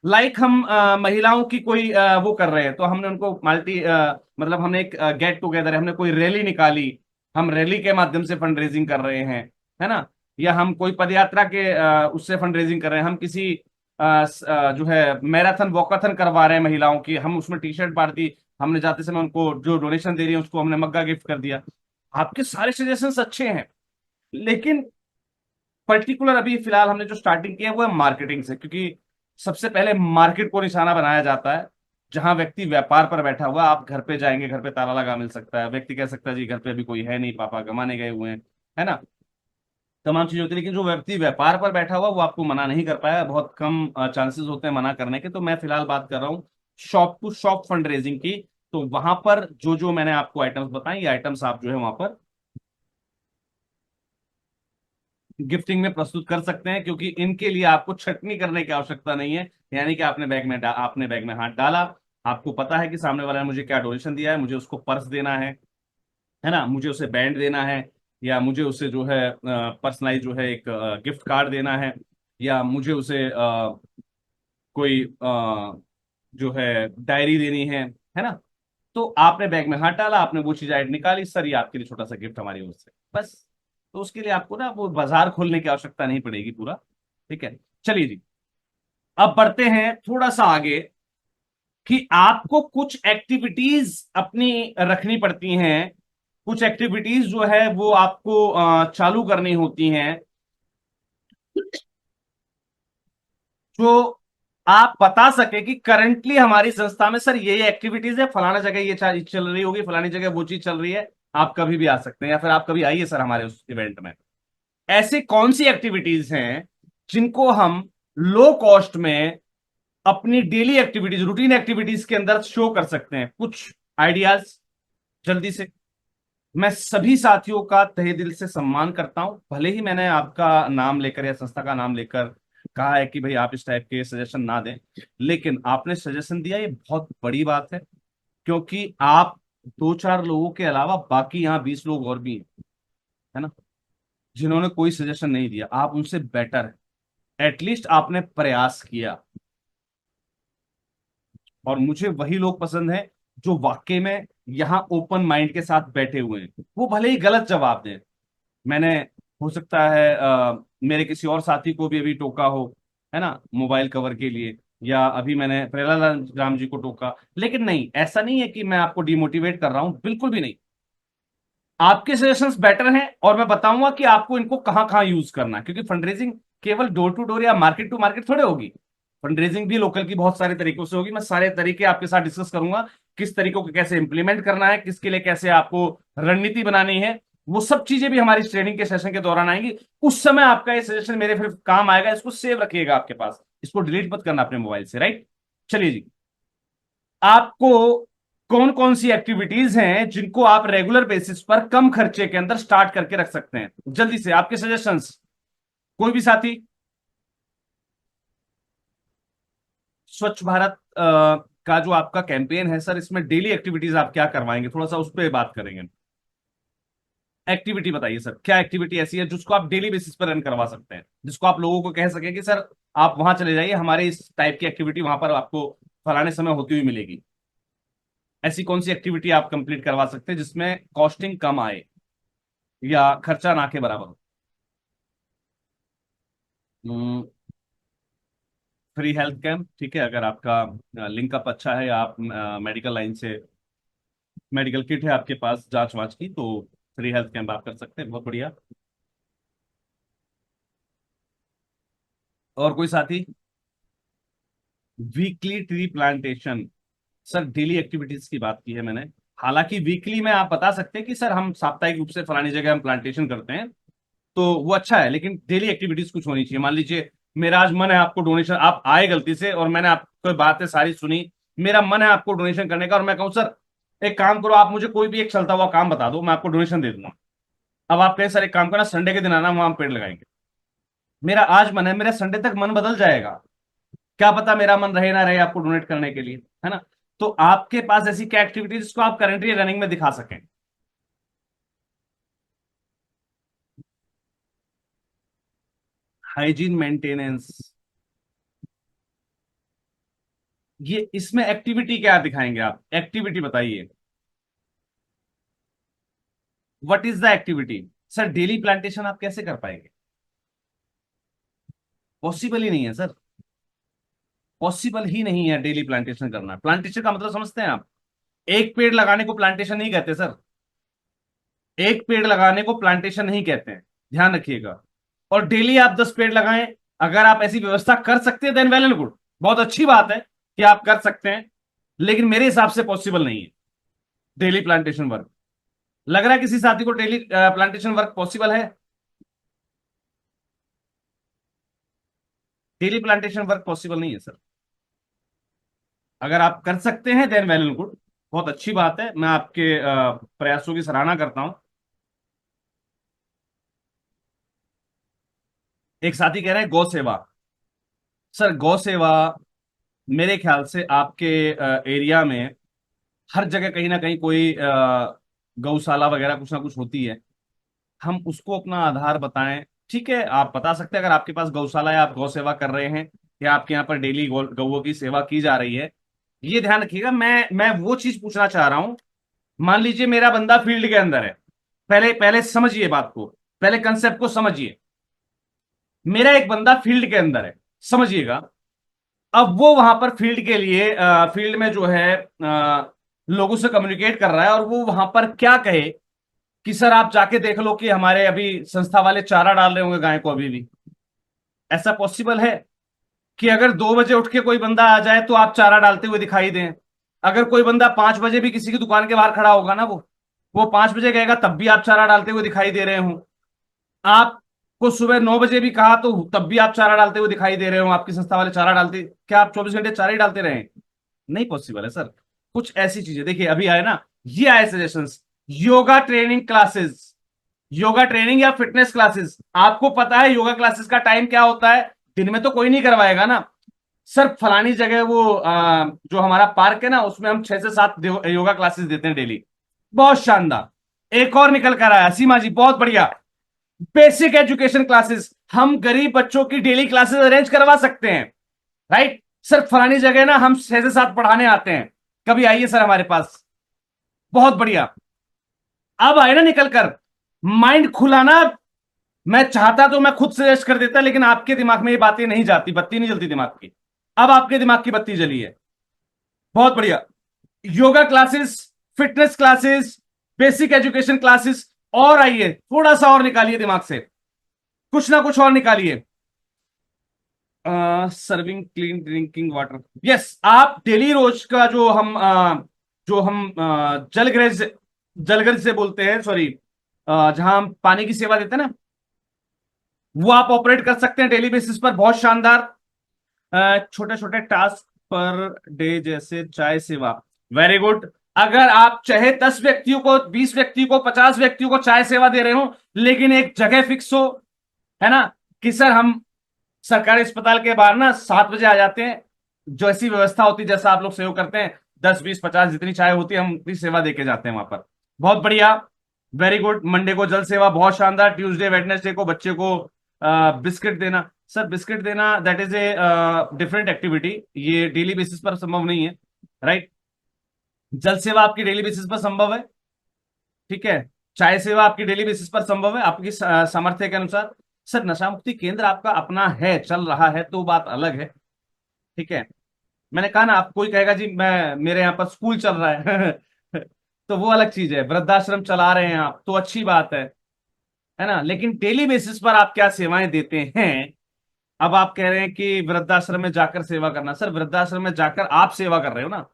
लाइक हम महिलाओं की कोई वो कर रहे हैं, तो हमने उनको मतलब हमने एक गेट टुगेदर है, हमने कोई रैली निकाली, हम रैली के माध्यम से फंड रेजिंग कर रहे हैं, है ना। या हम कोई पदयात्रा के उससे फंड रेजिंग कर रहे हैं, हम किसी जो है मैराथन वॉकाथन करवा रहे हैं महिलाओं की, हम उसमें टी शर्ट बांट दी, हमने जाते समय उनको जो डोनेशन दे रही है उसको हमने मग्गा गिफ्ट कर दिया। आपके सारे सजेशंस अच्छे हैं, लेकिन पर्टिकुलर अभी फिलहाल हमने जो स्टार्टिंग किया है वो है मार्केटिंग से, क्योंकि सबसे पहले मार्केट को निशाना बनाया जाता है। जहां व्यक्ति व्यापार पर बैठा हुआ, आप घर पे जाएंगे, घर पे ताला लगा मिल सकता है, व्यक्ति कह सकता है जी घर पे अभी कोई है नहीं, पापा कमाने गए हुए हैं, है ना। तमाम चीजें होती है, लेकिन जो व्यक्ति व्यापार पर बैठा हुआ वो आपको मना नहीं कर पाया, बहुत कम चांसेस होते हैं मना करने के। तो मैं फिलहाल बात कर रहा हूँ shop to shop fund raising की। तो वहां पर जो जो मैंने आपको आइटम्स बताए, ये आइटम्स आप जो है वहां पर गिफ्टिंग में प्रस्तुत कर सकते हैं, क्योंकि इनके लिए आपको छटनी करने की आवश्यकता नहीं है। यानी कि आपने बैग में हाथ डाला, आपको पता है कि सामने वाला ने मुझे क्या डोनेशन दिया है, मुझे उसको पर्स देना है ना, मुझे उसे बैंड देना है, या मुझे उसे जो है पर्सनलाइज जो है एक गिफ्ट कार्ड देना है, या मुझे उसे कोई जो है डायरी देनी है ना। तो आपने बैग में हाथ डाला, आपने वो चीज ऐड निकाली, सर ये आपके लिए छोटा सा गिफ्ट हमारी ओर से, बस। तो उसके लिए आपको ना वो बाजार खोलने की आवश्यकता नहीं पड़ेगी पूरा, ठीक है। चलिए जी, अब बढ़ते हैं थोड़ा सा आगे कि आपको कुछ एक्टिविटीज अपनी रखनी पड़ती हैं, कुछ एक्टिविटीज जो है वो आपको चालू करनी होती हैं, जो आप बता सके कि करंटली हमारी संस्था में सर ये एक्टिविटीज है, फलाना जगह ये चल रही होगी, फलानी जगह वो चीज चल रही है, आप कभी भी आ सकते हैं या फिर आप कभी आइए सर हमारे उस इवेंट में। ऐसी कौन सी एक्टिविटीज हैं जिनको हम लो कॉस्ट में अपनी डेली एक्टिविटीज, रूटीन एक्टिविटीज के अंदर शो कर सकते हैं? कुछ आइडियाज जल्दी से। मैं सभी साथियों का तहे दिल से सम्मान करता हूं, भले ही मैंने आपका नाम लेकर या संस्था का नाम लेकर कहा है कि भाई आप इस टाइप के सजेशन ना दें, लेकिन आपने सजेशन दिया, ये बहुत बड़ी बात है, क्योंकि आप दो चार लोगों के अलावा बाकी यहाँ 20 लोग और भी हैं, है ना, जिन्होंने कोई सजेशन नहीं दिया। आप उनसे बेटर है, एटलीस्ट आपने प्रयास किया। और मुझे वही लोग पसंद हैं जो वाकई में यहाँ ओपन माइंड के साथ बैठे हुए हैं, वो भले ही गलत जवाब दें। मैंने, हो सकता है मेरे किसी और साथी को भी अभी टोका हो, है ना, मोबाइल कवर के लिए, या अभी मैंने प्रहलाद राम जी को टोका, लेकिन नहीं, ऐसा नहीं है कि मैं आपको डिमोटिवेट कर रहा हूं, बिल्कुल भी नहीं। आपके सजेशंस बेटर हैं और मैं बताऊंगा कि आपको इनको कहां कहां यूज करना है, क्योंकि फंडरेजिंग केवल डोर टू डोर या मार्केट टू मार्केट थोड़े होगी। फंडरेजिंग भी लोकल की बहुत सारे तरीकों से होगी। मैं सारे तरीके आपके साथ डिस्कस करूंगा, किस तरीकों को कैसे इंप्लीमेंट करना है, किसके लिए कैसे आपको रणनीति बनानी है, वो सब चीजें भी हमारी ट्रेनिंग के सेशन के दौरान आएंगी। उस समय आपका ये सजेशन मेरे फिर काम आएगा, इसको सेव रखिएगा आपके पास, इसको डिलीट मत करना अपने मोबाइल से, राइट। चलिए जी, आपको कौन कौन सी एक्टिविटीज हैं जिनको आप रेगुलर बेसिस पर कम खर्चे के अंदर स्टार्ट करके रख सकते हैं? जल्दी से आपके सजेशंस, कोई भी साथी। स्वच्छ भारत का जो आपका कैंपेन है सर, इसमें डेली एक्टिविटीज आप क्या करवाएंगे, थोड़ा सा उस पर बात करेंगे। एक्टिविटी बताइए सर, क्या एक्टिविटी ऐसी है जिसको आप डेली बेसिस पर रन करवा सकते हैं, जिसको आप लोगों को कह सके कि सर आप वहां चले जाइए, हमारे इस टाइप की एक्टिविटी वहां पर आपको फलाने समय होती हुई मिलेगी। ऐसी कौन सी एक्टिविटी आप कंप्लीट करवा सकते हैं जिसमें कॉस्टिंग कम आए या खर्चा ना के बराबर हो? फ्री हेल्थ कैंप, ठीक है, अगर आपका लिंकअप अच्छा है या आप मेडिकल लाइन से, मेडिकल किट है आपके पास जांच वांच की, तो फ्री हेल्थ कैंप आप कर सकते हैं, बहुत बढ़िया। और कोई साथी? Weekly tree plantation, sir daily activities की बात की है मैंने। हालांकि वीकली में आप बता सकते हैं कि सर हम साप्ताहिक रूप से फलानी जगह हम प्लांटेशन करते हैं, तो वो अच्छा है, लेकिन डेली एक्टिविटीज कुछ होनी चाहिए। मान लीजिए मेरा आज मन है आपको डोनेशन, आप आए गलती से और मैंने आपको बातें सारी सुनी, मेरा मन है आपको डोनेशन करने का, और मैं कहूँ सर एक काम करो, आप मुझे कोई भी एक चलता हुआ काम बता दो, मैं आपको डोनेशन दे दूंगा। अब आप कहें सर एक काम करना, संडे के दिन आना, वहां हम पेड़ लगाएंगे। मेरा आज मन है, मेरा संडे तक मन बदल जाएगा, क्या पता मेरा मन रहे ना रहे आपको डोनेट करने के लिए, है ना। तो आपके पास ऐसी क्या एक्टिविटीज जिसको आप करेंटली रनिंग में दिखा सकें? हाइजीन मेंटेनेंस, ये इसमें एक्टिविटी क्या दिखाएंगे आप? एक्टिविटी बताइए, what is the activity? Sir daily plantation आप कैसे कर पाएंगे? पॉसिबल ही नहीं है सर, पॉसिबल ही नहीं है डेली प्लांटेशन करना। प्लांटेशन का मतलब समझते हैं आप? एक पेड़ लगाने को प्लांटेशन नहीं कहते सर, एक पेड़ लगाने को प्लांटेशन नहीं कहते हैं, ध्यान रखिएगा। और डेली आप 10 पेड़ लगाएं, अगर आप ऐसी व्यवस्था कर सकते हैं देन वेल एंड गुड, बहुत अच्छी बात है कि आप कर सकते हैं, लेकिन मेरे हिसाब से पॉसिबल नहीं है डेली प्लांटेशन वर्क। लग रहा है किसी साथी को डेली प्लांटेशन वर्क पॉसिबल है? डेली प्लांटेशन वर्क पॉसिबल नहीं है सर। अगर आप कर सकते हैं देन वेल एंड गुड, बहुत अच्छी बात है, मैं आपके प्रयासों की सराहना करता हूं। एक साथी कह रहे हैं गौ सेवा। सर गौ सेवा मेरे ख्याल से आपके एरिया में हर जगह कहीं ना कहीं कोई गौशाला वगैरह कुछ ना कुछ होती है, हम उसको अपना आधार बताएं। ठीक है, आप बता सकते हैं अगर आपके पास गौशाला है, आप गौ सेवा कर रहे हैं, या आपके यहाँ पर डेली गौओं की सेवा की जा रही है, ये ध्यान रखिएगा। मैं वो चीज पूछना चाह रहा हूं, मान लीजिए मेरा बंदा फील्ड के अंदर है, पहले पहले समझिए बात को, पहले कंसेप्ट को समझिए। मेरा एक बंदा फील्ड के अंदर है, समझिएगा, अब वो वहां पर फील्ड के लिए फील्ड में जो है लोगों से कम्युनिकेट कर रहा है, और वो वहां पर क्या कहे कि सर आप जाके देख लो कि हमारे अभी संस्था वाले चारा डाल रहे होंगे गाय को अभी भी। ऐसा पॉसिबल है कि अगर 2 बजे उठ के कोई बंदा आ जाए तो आप चारा डालते हुए दिखाई दें? अगर कोई बंदा 5 बजे भी किसी की दुकान के बाहर खड़ा होगा ना, वो 5 बजे गएगा तब भी आप चारा डालते हुए दिखाई दे रहे हो। आपको सुबह 9 बजे भी कहा तो तब भी आप चारा डालते हुए दिखाई दे रहे हो, आपकी संस्था वाले चारा डालते, क्या आप 24 घंटे चारा ही डालते रहे? नहीं पॉसिबल है सर। कुछ ऐसी चीजें देखिए, अभी आए ना, ये आए suggestions, yoga training classes, yoga training या फिटनेस क्लासेस। आपको पता है योगा क्लासेस का टाइम क्या होता है? दिन में तो कोई नहीं करवाएगा ना सर। फलानी जगह वो जो हमारा पार्क है ना, उसमें हम 6 से 7 योगा क्लासेस देते हैं डेली। बहुत शानदार। एक और निकल कर आया सीमा जी, बहुत बढ़िया। बेसिक एजुकेशन क्लासेस, हम गरीब बच्चों की डेली क्लासेस अरेंज करवा सकते हैं, राइट सर। फलानी जगह ना हम 6 से 7 पढ़ाने आते हैं, कभी आइए सर हमारे पास। बहुत बढ़िया। अब आए ना निकल कर, माइंड खुलाना। मैं चाहता तो मैं खुद सजेस्ट कर देता, लेकिन आपके दिमाग में ये बातें नहीं जाती, बत्ती नहीं जलती दिमाग की। अब आपके दिमाग की बत्ती जली है। बहुत बढ़िया। Yoga classes, fitness classes, basic education classes. और आइए थोड़ा सा और निकालिए दिमाग से, कुछ ना कुछ और निकालिए। Serving clean drinking water, yes. आप डेली रोज का जो हम जलगृह से बोलते हैं, सॉरी, जहां हम पानी की सेवा देते हैं ना, वो आप ऑपरेट कर सकते हैं डेली बेसिस पर। बहुत शानदार। छोटे छोटे टास्क पर डे, जैसे चाय सेवा। Very good. अगर आप चाहे 10 व्यक्तियों को, 20 व्यक्तियों को, 50 व्यक्तियों को चाय सेवा दे रहे हो, लेकिन एक जगह फिक्स हो, है ना, कि सर हम सरकारी अस्पताल के बाहर ना 7 बजे आ जाते हैं, जो ऐसी व्यवस्था होती है जैसा आप लोग सेव करते हैं, 10, 20, 50 जितनी चाय होती है हम उतनी सेवा देके जाते हैं वहां पर। बहुत बढ़िया। Very good. मंडे को जल सेवा, बहुत शानदार। ट्यूसडे वेडनेसडे को बच्चे को बिस्किट देना। सर बिस्किट देना that is a different activity, ये डेली बेसिस पर संभव नहीं है, राइट। जल सेवा आपकी डेली बेसिस पर संभव है, ठीक है। चाय सेवा आपकी डेली बेसिस पर संभव है, आपकी सामर्थ्य के अनुसार। सर नशा मुक्ति केंद्र आपका अपना है, चल रहा है, तो बात अलग है, ठीक है। मैंने कहा ना, आप कोई कहेगा जी मैं, मेरे यहाँ पर स्कूल चल रहा है तो वो अलग चीज है। वृद्धाश्रम चला रहे हैं आप तो अच्छी बात है ना, लेकिन डेली बेसिस पर आप क्या सेवाएं देते हैं? अब आप कह रहे हैं कि वृद्धाश्रम में जाकर सेवा करना। सर वृद्धाश्रम में जाकर आप सेवा कर रहे हो ना,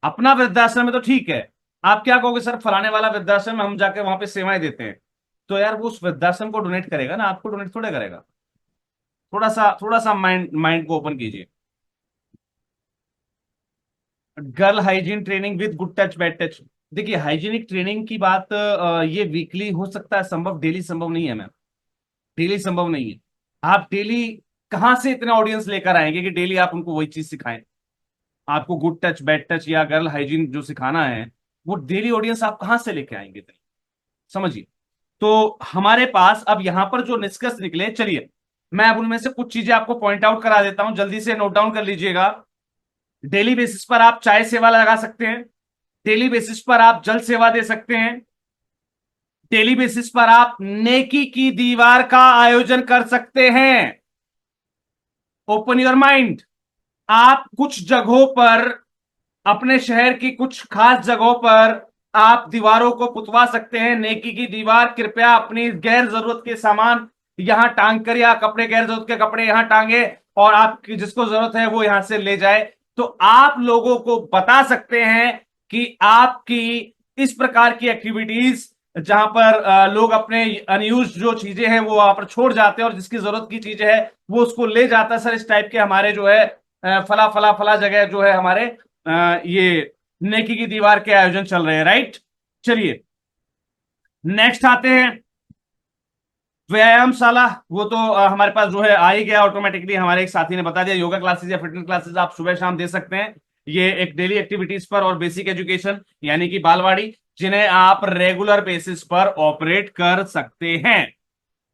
अपना वृद्धाश्रम में तो ठीक है। आप क्या कहोगे, सर फलाने वाला वृद्धाश्रम में हम जाके वहां पे सेवाएं देते हैं, तो यार वो उस वृद्धाश्रम को डोनेट करेगा ना, आपको डोनेट थोड़ा करेगा। थोड़ा सा माइंड माइंड को ओपन कीजिए। Girl hygiene training with good touch bad touch. देखिए हाइजीनिक ट्रेनिंग की बात ये वीकली हो सकता है संभव, डेली संभव नहीं है मैम, डेली संभव नहीं है। आप डेली कहां से इतना ऑडियंस लेकर आएंगे कि डेली आप उनको वही चीज सिखाएं? आपको गुड टच बैड टच या गर्ल हाइजीन जो सिखाना है, वो डेली ऑडियंस आप कहां से लेके आएंगे इतनी? समझिए। तो हमारे पास अब यहां पर जो निष्कर्ष निकले, चलिए मैं अब उनमें से कुछ चीजें आपको पॉइंट आउट करा देता हूं, जल्दी से नोट डाउन कर लीजिएगा। डेली बेसिस पर आप चाय सेवा लगा सकते हैं, डेली बेसिस पर आप जल सेवा दे सकते हैं, डेली बेसिस पर आप नेकी की दीवार का आयोजन कर सकते हैं। Open your mind. आप कुछ जगहों पर, अपने शहर की कुछ खास जगहों पर आप दीवारों को पुतवा सकते हैं। नेकी की दीवार, कृपया अपनी गैर जरूरत के सामान यहां टांग कर, या कपड़े, गैर जरूरत के कपड़े यहां टांगे, और आपकी जिसको जरूरत है वो यहां से ले जाए। तो आप लोगों को बता सकते हैं कि आपकी इस प्रकार की एक्टिविटीज, जहां पर लोग अपने अनयूज जो चीजें हैं वो वहां पर छोड़ जाते हैं, और जिसकी जरूरत की चीजें है वो उसको ले जाता है। सर इस टाइप के हमारे जो है फला फला फला जगह जो है हमारे ये नेकी की दीवार के आयोजन चल रहे हैं, राइट। चलिए नेक्स्ट आते हैं, व्यायामशाला। वो तो हमारे पास जो है आ ही गया ऑटोमेटिकली, हमारे एक साथी ने बता दिया। योगा क्लासेस या फिटनेस क्लासेस आप सुबह शाम दे सकते हैं, ये एक डेली एक्टिविटीज पर। और बेसिक एजुकेशन यानी कि बालवाड़ी, जिन्हें आप रेगुलर बेसिस पर ऑपरेट कर सकते हैं,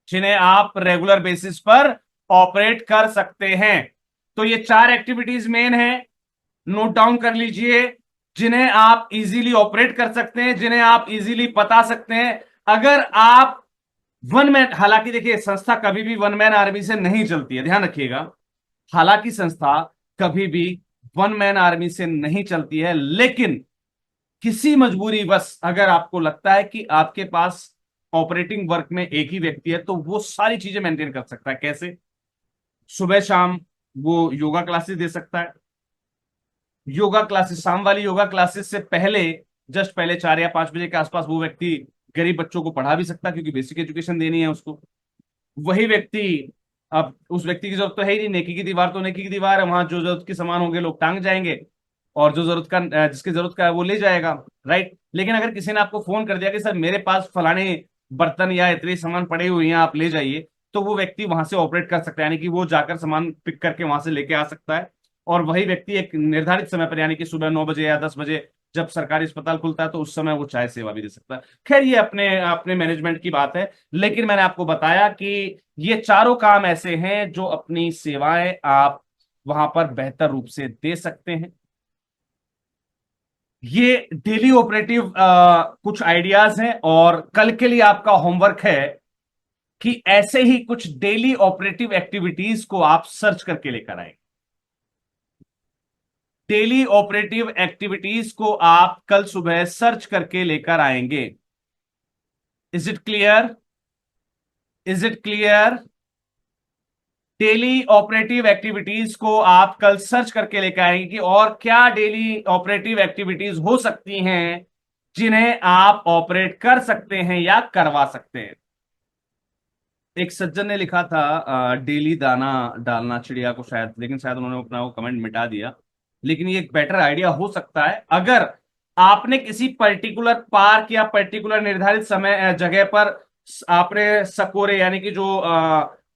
जिन्हें आप रेगुलर बेसिस पर ऑपरेट कर सकते हैं। तो ये 4 एक्टिविटीज मेन है, नोट डाउन कर लीजिए, जिन्हें आप इजीली ऑपरेट कर सकते हैं, जिन्हें आप इजीली बता सकते हैं। अगर आप वन मैन, हालांकि देखिए संस्था कभी भी वन मैन आर्मी से नहीं चलती है, ध्यान रखिएगा। हालांकि संस्था कभी भी वन मैन आर्मी से नहीं चलती है, लेकिन किसी मजबूरी बस अगर आपको लगता है कि आपके पास ऑपरेटिंग वर्क में एक ही व्यक्ति है, तो वो सारी चीजें मेंटेन कर सकता है। कैसे? सुबह शाम वो योगा क्लासेस दे सकता है। योगा क्लासेस, शाम वाली योगा क्लासेस से पहले, जस्ट पहले 4 या 5 बजे के आसपास वो व्यक्ति गरीब बच्चों को पढ़ा भी सकता है, क्योंकि बेसिक एजुकेशन देनी है उसको। वही व्यक्ति, अब उस व्यक्ति की जरूरत तो है ही नहीं, नेकी की दीवार तो नेकी की दीवार है, वहां जो जरूरत के सामान होंगे लोग टांग जाएंगे, और जो जरूरत का, जिसकी जरूरत का है वो ले जाएगा। राइट। लेकिन अगर किसी ने आपको फोन कर दिया कि सर मेरे पास फलाने बर्तन या इतने सामान पड़े हुए हैं, आप ले जाइए, तो वो व्यक्ति वहां से ऑपरेट कर सकता है, यानी कि वो जाकर सामान पिक करके वहां से लेके आ सकता है। और वही व्यक्ति एक निर्धारित समय पर, यानी कि सुबह 9 बजे या 10 बजे जब सरकारी अस्पताल खुलता है, तो उस समय वो चाय सेवा भी दे सकता है। खैर, ये अपने अपने मैनेजमेंट की बात है, लेकिन मैंने आपको बताया कि ये चारों काम ऐसे हैं जो अपनी सेवाएं आप वहां पर बेहतर रूप से दे सकते हैं। ये डेली ऑपरेटिव कुछ आइडियाज हैं, और कल के लिए आपका होमवर्क है कि ऐसे ही कुछ डेली ऑपरेटिव एक्टिविटीज को आप सर्च करके लेकर आए। डेली ऑपरेटिव एक्टिविटीज को आप कल सुबह सर्च करके लेकर आएंगे। Is it clear? Is it clear? Daily operative activities को आप कल सर्च करके लेकर आएंगे कि और क्या डेली ऑपरेटिव एक्टिविटीज हो सकती हैं जिन्हें आप ऑपरेट कर सकते हैं या करवा सकते हैं। एक सज्जन ने लिखा था डेली दाना डालना चिड़िया को, शायद, लेकिन शायद उन्होंने अपना वो कमेंट मिटा दिया। लेकिन ये एक बेटर आइडिया हो सकता है अगर आपने किसी पर्टिकुलर पार्क या पर्टिकुलर निर्धारित समय जगह पर आपने सकोरे, यानी कि जो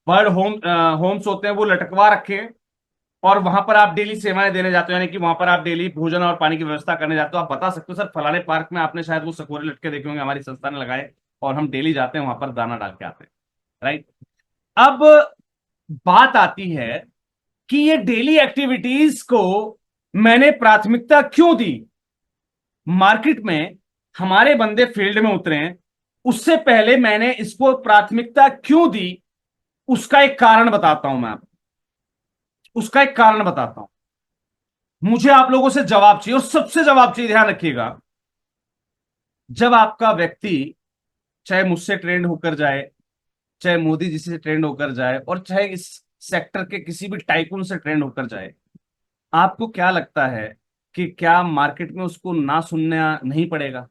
बर्ड होम्स होते हैं, वो लटकवा रखे, और वहां पर आप डेली सेवाएं देने जाते हो, यानी कि वहां पर आप डेली भोजन और पानी की व्यवस्था करने जाते हो। आप बता सकते हो सर फलाने पार्क में आपने शायद वो सकोरे लटके देखे होंगे, हमारी संस्था ने लगाए, और हम डेली जाते हैं वहां पर दाना डाल के आते हैं। राइट। अब बात आती है कि ये डेली एक्टिविटीज को मैंने प्राथमिकता क्यों दी। मार्केट में हमारे बंदे फील्ड में उतरे हैं, उससे पहले मैंने इसको प्राथमिकता क्यों दी, उसका एक कारण बताता हूं मैं आपको। उसका एक कारण बताता हूं। मुझे आप लोगों से जवाब चाहिए, और सबसे जवाब चाहिए, ध्यान रखिएगा। जब आपका व्यक्ति, चाहे मुझसे ट्रेंड होकर जाए, चाहे मोदी जी से ट्रेंड होकर जाए, और चाहे इस सेक्टर के किसी भी टाइकून से ट्रेंड होकर जाए, आपको क्या लगता है कि क्या मार्केट में उसको ना सुनना नहीं पड़ेगा?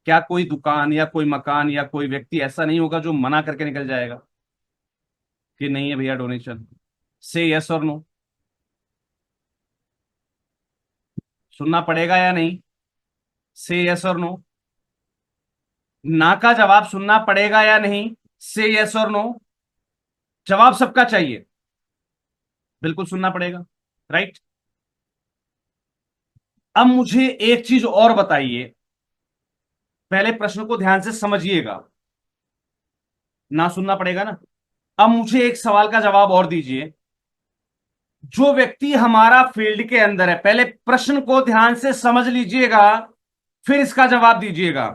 क्या कोई दुकान या कोई मकान या कोई व्यक्ति ऐसा नहीं होगा जो मना करके निकल जाएगा कि नहीं है भैया डोनेशन? से यस और नो? सुनना पड़ेगा या नहीं? से यस और नो? ना का जवाब सुनना पड़ेगा या नहीं? से यस और नो? जवाब सबका चाहिए। बिल्कुल सुनना पड़ेगा। राइट। अब मुझे एक चीज और बताइए, पहले प्रश्न को ध्यान से समझिएगा। ना सुनना पड़ेगा ना? अब मुझे एक सवाल का जवाब और दीजिए। जो व्यक्ति हमारा फील्ड के अंदर है, पहले प्रश्न को ध्यान से समझ लीजिएगा, फिर इसका जवाब दीजिएगा।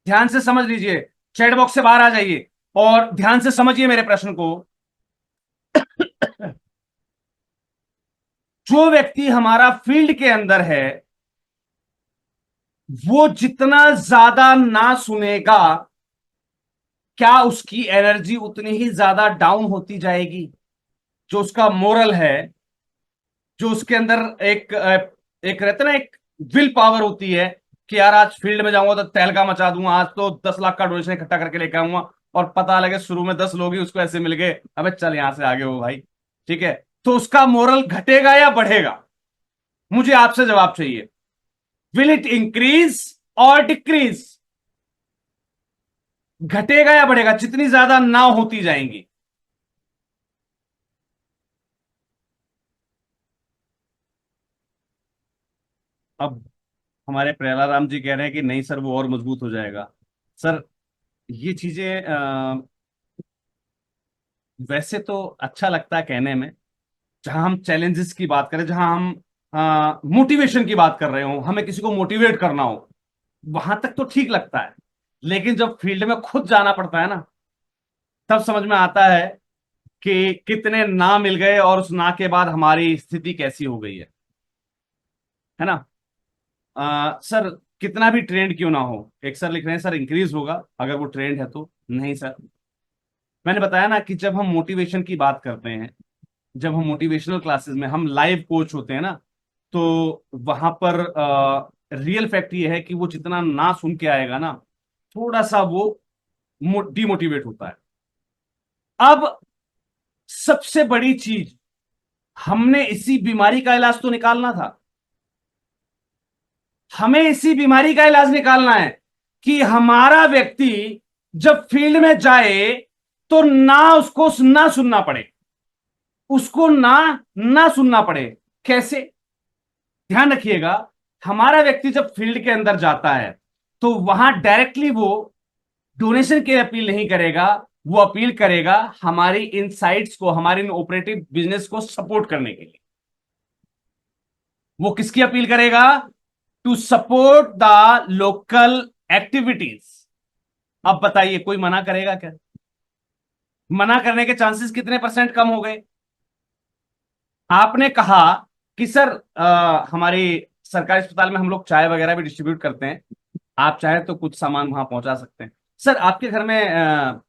ध्यान से समझ लीजिए, चैट बॉक्स से बाहर आ जाइए और ध्यान से समझिए मेरे प्रश्न को। जो व्यक्ति हमारा फील्ड के अंदर है, वो जितना ज्यादा ना सुनेगा, क्या उसकी एनर्जी उतनी ही ज्यादा डाउन होती जाएगी? जो उसका मोरल है, जो उसके अंदर एक रहता है ना, एक विल पावर होती है कि यार आज फील्ड में जाऊंगा तो तहलका मचा दूंगा, आज तो 10 लाख का डोनेशन इकट्ठा करके लेकर आऊंगा, और पता लगे शुरू में 10 लोग ही उसको ऐसे मिल गए, अबे चल यहां से आगे हो भाई। ठीक है, तो उसका मोरल घटेगा या बढ़ेगा? मुझे आपसे जवाब चाहिए। विल इट इंक्रीज और डिक्रीज? घटेगा या बढ़ेगा जितनी ज्यादा ना होती जाएंगी? अब हमारे प्रहलाद राम जी कह रहे हैं कि नहीं सर वो और मजबूत हो जाएगा। सर ये चीजें वैसे तो अच्छा लगता है कहने में, जहां हम चैलेंजेस की बात करें, जहां हम मोटिवेशन की बात कर रहे हो, हमें किसी को मोटिवेट करना हो, वहां तक तो ठीक लगता है। लेकिन जब फील्ड में खुद जाना पड़ता है ना, तब समझ में आता है कि कितने ना मिल गए और उस ना के बाद हमारी स्थिति कैसी हो गई है ना। सर, कितना भी ट्रेंड क्यों ना हो, एक सर लिख रहे हैं सर इंक्रीज होगा अगर वो ट्रेंड है तो। नहीं सर, मैंने बताया ना कि जब हम मोटिवेशन की बात करते हैं, जब हम मोटिवेशनल क्लासेस में हम लाइव कोच होते हैं ना, तो वहां पर रियल फैक्ट ये है कि वो जितना ना सुन के आएगा ना, थोड़ा सा वो डिमोटिवेट होता है। अब सबसे बड़ी चीज, हमने इसी बीमारी का इलाज तो निकालना था। हमें इसी बीमारी का इलाज निकालना है कि हमारा व्यक्ति जब फील्ड में जाए तो ना उसको ना सुनना पड़े, उसको ना सुनना पड़े। कैसे? ध्यान रखिएगा, हमारा व्यक्ति जब फील्ड के अंदर जाता है तो वहां डायरेक्टली वो डोनेशन की अपील नहीं करेगा, वो अपील करेगा हमारी इनसाइट्स को, हमारे इन ऑपरेटिव बिजनेस को सपोर्ट करने के लिए। वो किसकी अपील करेगा? To support the local activities. अब बताइए, कोई मना करेगा क्या? मना करने के चांसेस कितने परसेंट कम हो गए? आपने कहा कि सर हमारी सरकारी अस्पताल में हम लोग चाय वगैरह भी डिस्ट्रीब्यूट करते हैं, आप चाहे तो कुछ सामान वहां पहुंचा सकते हैं। सर आपके घर में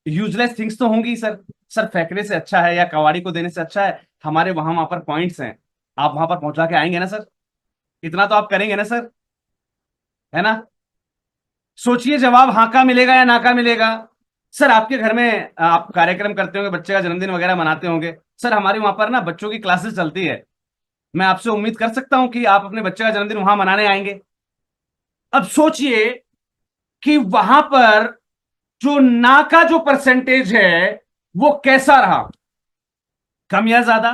यूजलेस थिंग्स तो होंगी सर। सर फेंकने से अच्छा है या कबाड़ी को देने से अच्छा है, हमारे वहां पर पॉइंट्स हैं, आप वहां पर पहुंचा के आएंगे ना सर? इतना तो आप करेंगे ना सर, है ना? सोचिए, जवाब हाँ का मिलेगा या ना का मिलेगा। सर आपके घर में आप कार्यक्रम करते होंगे, बच्चे का जन्मदिन वगैरह मनाते होंगे। सर हमारे वहां पर ना बच्चों की क्लासेस चलती है, मैं आपसे उम्मीद कर सकता हूं कि आप अपने बच्चे का जन्मदिन वहां मनाने आएंगे। अब सोचिए कि वहां पर जो ना का जो परसेंटेज है वो कैसा रहा, कम या ज्यादा?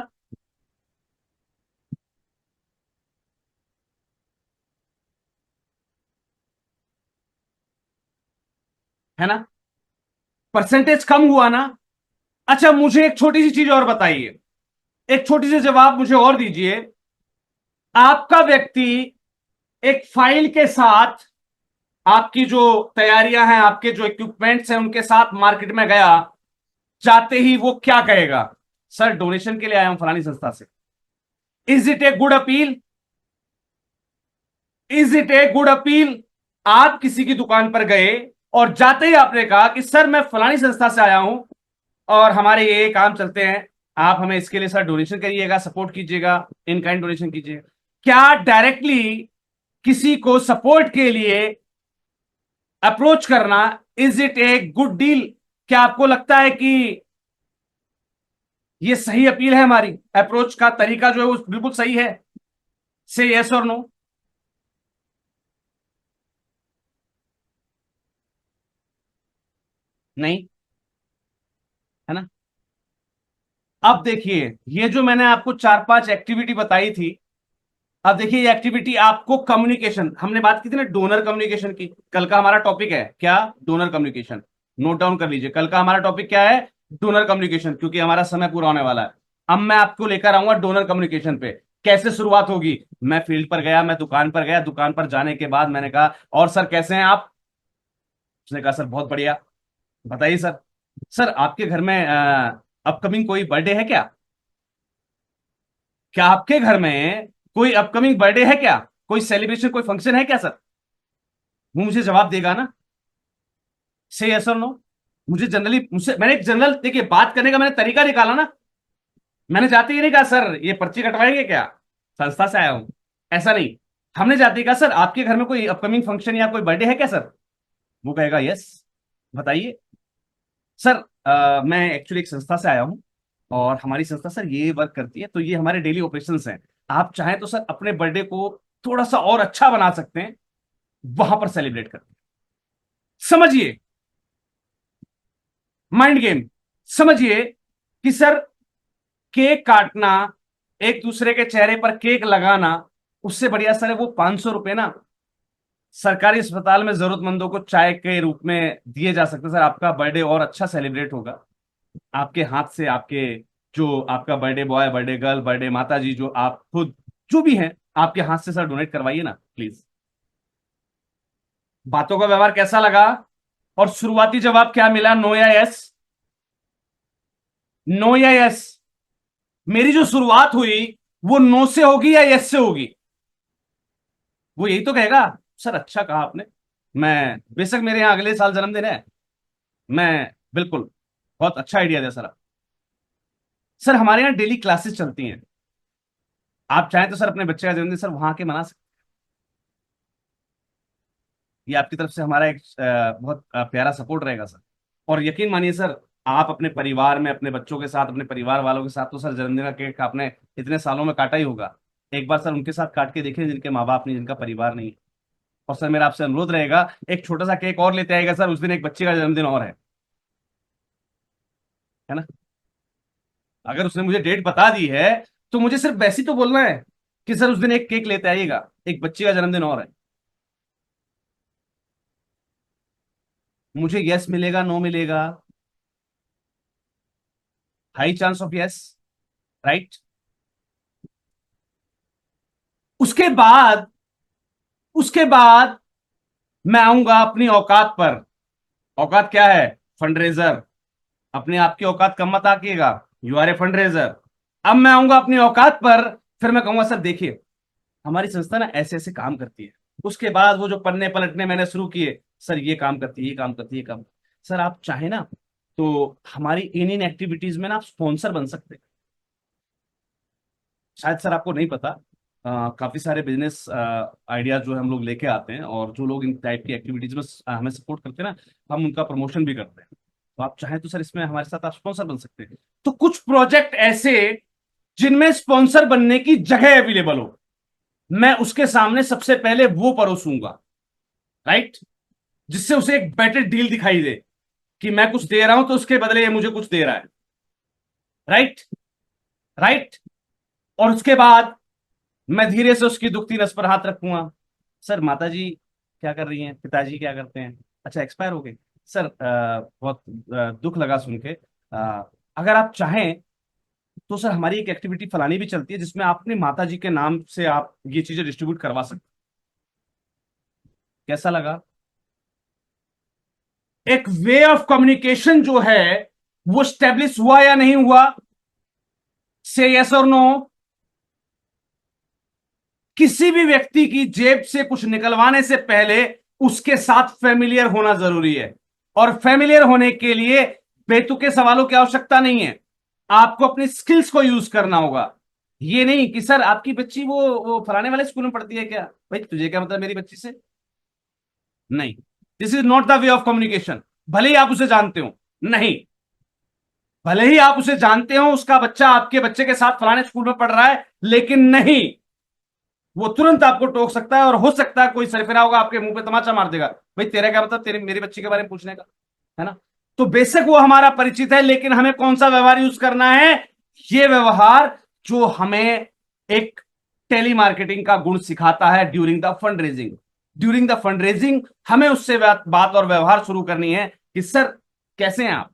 है ना? परसेंटेज कम हुआ ना। अच्छा, मुझे एक छोटी सी चीज और बताइए, एक छोटी सी जवाब मुझे और दीजिए। आपका व्यक्ति एक फाइल के साथ, आपकी जो तैयारियां हैं, आपके जो इक्विपमेंट्स हैं उनके साथ मार्केट में गया, जाते ही वो क्या कहेगा? सर डोनेशन के लिए आया हूं फलानी संस्था से। Is it a good appeal? Is it a good appeal? आप किसी की दुकान पर गए और जाते ही आपने कहा कि सर मैं फलानी संस्था से आया हूं और हमारे ये काम चलते हैं, आप हमें इसके लिए सर डोनेशन करिएगा, सपोर्ट कीजिएगा, इन काइंड डोनेशन कीजिएगा। क्या डायरेक्टली किसी को सपोर्ट के लिए अप्रोच करना, is it a good deal? क्या आपको लगता है कि ये सही अपील है? हमारी अप्रोच का तरीका जो है वो बिल्कुल सही है? से यस और नो। नहीं, है ना? अब देखिए, ये जो मैंने आपको चार पांच एक्टिविटी बताई थी, अब देखिए ये एक्टिविटी आपको कम्युनिकेशन, हमने बात की थी ना डोनर कम्युनिकेशन की, कल का हमारा टॉपिक है क्या? Donor communication. नोट डाउन कर लीजिए, कल का हमारा टॉपिक क्या है? डोनर कम्युनिकेशन, क्योंकि हमारा समय पूरा होने वाला है। अब मैं आपको लेकर आऊंगा डोनर कम्युनिकेशन पे। कैसे शुरुआत होगी? मैं फील्ड पर गया, मैं दुकान पर गया, दुकान पर जाने के बाद मैंने कहा और सर कैसे हैं आप? उसने कहा सर बहुत बढ़िया। बताइए सर, सर आपके घर में अपकमिंग कोई बर्थडे है क्या? क्या आपके घर में कोई अपकमिंग बर्थडे है क्या? कोई सेलिब्रेशन, कोई फंक्शन है क्या सर? वो मुझे जवाब देगा ना, से यस और नो। मुझे जनरली, मुझसे मैंने एक जनरल, देखिए बात करने का मैंने तरीका निकाला ना। मैंने जाते ही नहीं कहा सर ये पर्ची कटवाएंगे क्या, संस्था से आया हूं, ऐसा नहीं। हमने जाते ही कहा सर आपके घर में कोई अपकमिंग फंक्शन या कोई बर्थडे है क्या सर? वो कहेगा यस, बताइए। सर मैं एक्चुअली एक संस्था से आया हूं और हमारी संस्था सर ये वर्क करती है, तो ये हमारे डेली ऑपरेशंस हैं। आप चाहें तो सर अपने बर्थडे को थोड़ा सा और अच्छा बना सकते हैं, वहां पर सेलिब्रेट करते हैं। समझिए माइंड गेम, समझिए कि सर केक काटना, एक दूसरे के चेहरे पर केक लगाना, उससे बढ़िया सर है वो 500 रुपए ना सरकारी अस्पताल में जरूरतमंदों को चाय के रूप में दिए जा सकते हैं। सर आपका बर्थडे और अच्छा सेलिब्रेट होगा आपके हाथ से। आपके जो आपका birthday boy, birthday girl, birthday माता जी, जो आप खुद जो भी हैं, आपके हाथ से सर डोनेट करवाइए ना प्लीज। बातों का व्यवहार कैसा लगा? और शुरुआती जवाब क्या मिला, नो या यस? नो या यस? मेरी जो शुरुआत हुई वो नो से होगी या यस से होगी? वो यही तो कहेगा, सर अच्छा कहा आपने, मैं बेशक मेरे यहाँ अगले साल जन्मदिन है, मैं बिल्कुल, बहुत अच्छा आइडिया दिया सर। सर हमारे यहाँ डेली क्लासेस चलती हैं, आप चाहें तो सर अपने बच्चे का जन्मदिन सर वहां के मना सकते हैं। ये आपकी तरफ से हमारा एक बहुत प्यारा सपोर्ट रहेगा सर। और यकीन मानिए सर, आप अपने परिवार में अपने बच्चों के साथ, अपने परिवार वालों के साथ तो सर जन्मदिन का केक आपने इतने सालों में काटा ही होगा। एक बार सर उनके साथ काट के देखें जिनके माँ बाप नहीं, जिनका परिवार नहीं। और सर मेरा आपसे अनुरोध रहेगा, एक छोटा सा केक और लेते आएगा सर, उस दिन एक बच्चे का जन्मदिन और है ना? अगर उसने मुझे डेट बता दी है तो मुझे सिर्फ वैसे ही तो बोलना है कि सर उस दिन एक केक लेते आइएगा, एक बच्चे का जन्मदिन और है। मुझे यस मिलेगा, नो मिलेगा? High chance of yes, right? उसके बाद, उसके बाद मैं आऊंगा अपनी औकात पर। औकात क्या है? फंडरेजर। अपने आप की औकात कम मत आकिएगा, यू आर ए फंडरेजर। अब मैं आऊंगा अपनी औकात पर, फिर मैं कहूंगा सर देखिए हमारी संस्था ना ऐसे ऐसे काम करती है। उसके बाद वो जो पन्ने पलटने मैंने शुरू किए, सर ये काम करती है, ये काम करती है, ये काम। सर आप चाहे ना तो हमारी इन एक्टिविटीज में ना आप स्पॉन्सर बन सकते हैं। शायद सर आपको नहीं पता, काफी सारे बिजनेस आइडियाज जो है हम लोग लेके आते हैं, और जो लोग इन टाइप की एक्टिविटीज में हमें सपोर्ट करते हैं ना, हम उनका प्रमोशन भी करते हैं। तो आप चाहें तो सर इसमें हमारे साथ आप स्पॉन्सर बन सकते हैं। तो कुछ प्रोजेक्ट ऐसे जिनमें स्पॉन्सर बनने की जगह अवेलेबल हो, मैं उसके सामने सबसे पहले वो परोसूंगा, राइट? जिससे उसे एक बेटर डील दिखाई दे कि मैं कुछ दे रहा हूं तो उसके बदले ये मुझे कुछ दे रहा है, राइट? राइट। और उसके बाद मैं धीरे से उसकी दुखती नस पर हाथ रखूंगा। सर माता जी क्या कर रही हैं, पिताजी क्या करते हैं? अच्छा एक्सपायर हो गए। सर बहुत दुख लगा सुन के। अगर आप चाहें तो सर हमारी एक एक्टिविटी फलानी भी चलती है जिसमें आप अपनी माता जी के नाम से आप ये चीजें डिस्ट्रीब्यूट करवा सकते हैं। कैसा लगा? एक वे ऑफ कम्युनिकेशन जो है वो स्टेब्लिश हुआ या नहीं हुआ? से यस और नो। किसी भी व्यक्ति की जेब से कुछ निकलवाने से पहले उसके साथ फेमिलियर होना जरूरी है। और फेमिलियर होने के लिए बेतुके सवालों की आवश्यकता नहीं है, आपको अपनी स्किल्स को यूज करना होगा। ये नहीं कि सर आपकी बच्ची वो फलाने वाले स्कूल में पढ़ती है क्या? भाई तुझे क्या मतलब मेरी बच्ची से? नहीं, this is not the way of communication. भले ही आप उसे जानते हो, नहीं, भले ही आप उसे जानते हो उसका बच्चा आपके बच्चे के साथ फलाने स्कूल में पढ़ रहा है, लेकिन नहीं, वो तुरंत आपको टोक सकता है, और हो सकता है कोई सरफिरा होगा आपके मुंह पे तमाचा मार देगा, भाई तेरा क्या मतलब तेरी मेरी बच्ची के बारे में पूछने का, है ना? तो बेशक वो हमारा परिचित है, लेकिन हमें कौन सा व्यवहार यूज करना है? ये व्यवहार जो हमें एक टेली मार्केटिंग का गुण सिखाता है during the fund raising. During the fund raising हमें उससे बात और व्यवहार शुरू करनी है कि सर कैसे हैं आप?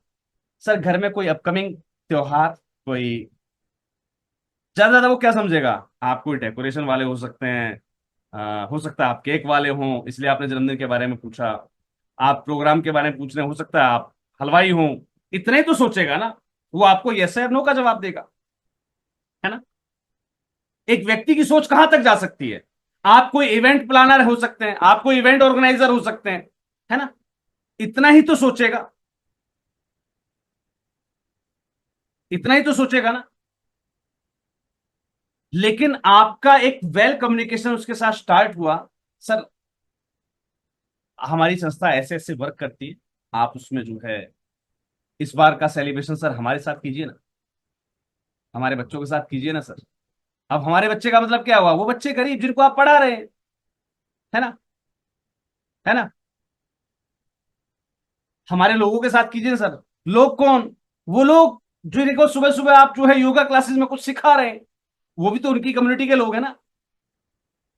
सर घर में कोई अपकमिंग त्योहार, कोई ज्यादा ज्यादा वो क्या समझेगा? आप कोई डेकोरेशन वाले हो सकते हैं, हो सकता है आप केक वाले हों इसलिए आपने जन्मदिन के बारे में पूछा, आप प्रोग्राम के बारे में पूछ रहे हैं, हो सकता है आप हलवाई हों। इतना ही तो सोचेगा ना, वो आपको यस या नो का जवाब देगा, है ना? एक व्यक्ति की सोच कहां तक जा सकती है? आप कोई इवेंट प्लानर हो सकते हैं, आप कोई इवेंट ऑर्गेनाइजर हो सकते हैं, है ना? इतना ही तो सोचेगा, इतना ही तो सोचेगा ना। लेकिन आपका एक वेल कम्युनिकेशन उसके साथ स्टार्ट हुआ। सर हमारी संस्था ऐसे ऐसे वर्क करती है, आप उसमें जो है इस बार का सेलिब्रेशन सर हमारे साथ कीजिए ना, हमारे बच्चों के साथ कीजिए ना सर। अब हमारे बच्चे का मतलब क्या हुआ? वो बच्चे गरीब जिनको आप पढ़ा रहे हैं, है ना? है ना? हमारे लोगों के साथ कीजिए ना सर। लोग कौन? वो लोग जिनको सुबह सुबह आप जो है योगा क्लासेस में कुछ सिखा रहे हैं, वो भी तो उनकी कम्युनिटी के लोग हैं ना।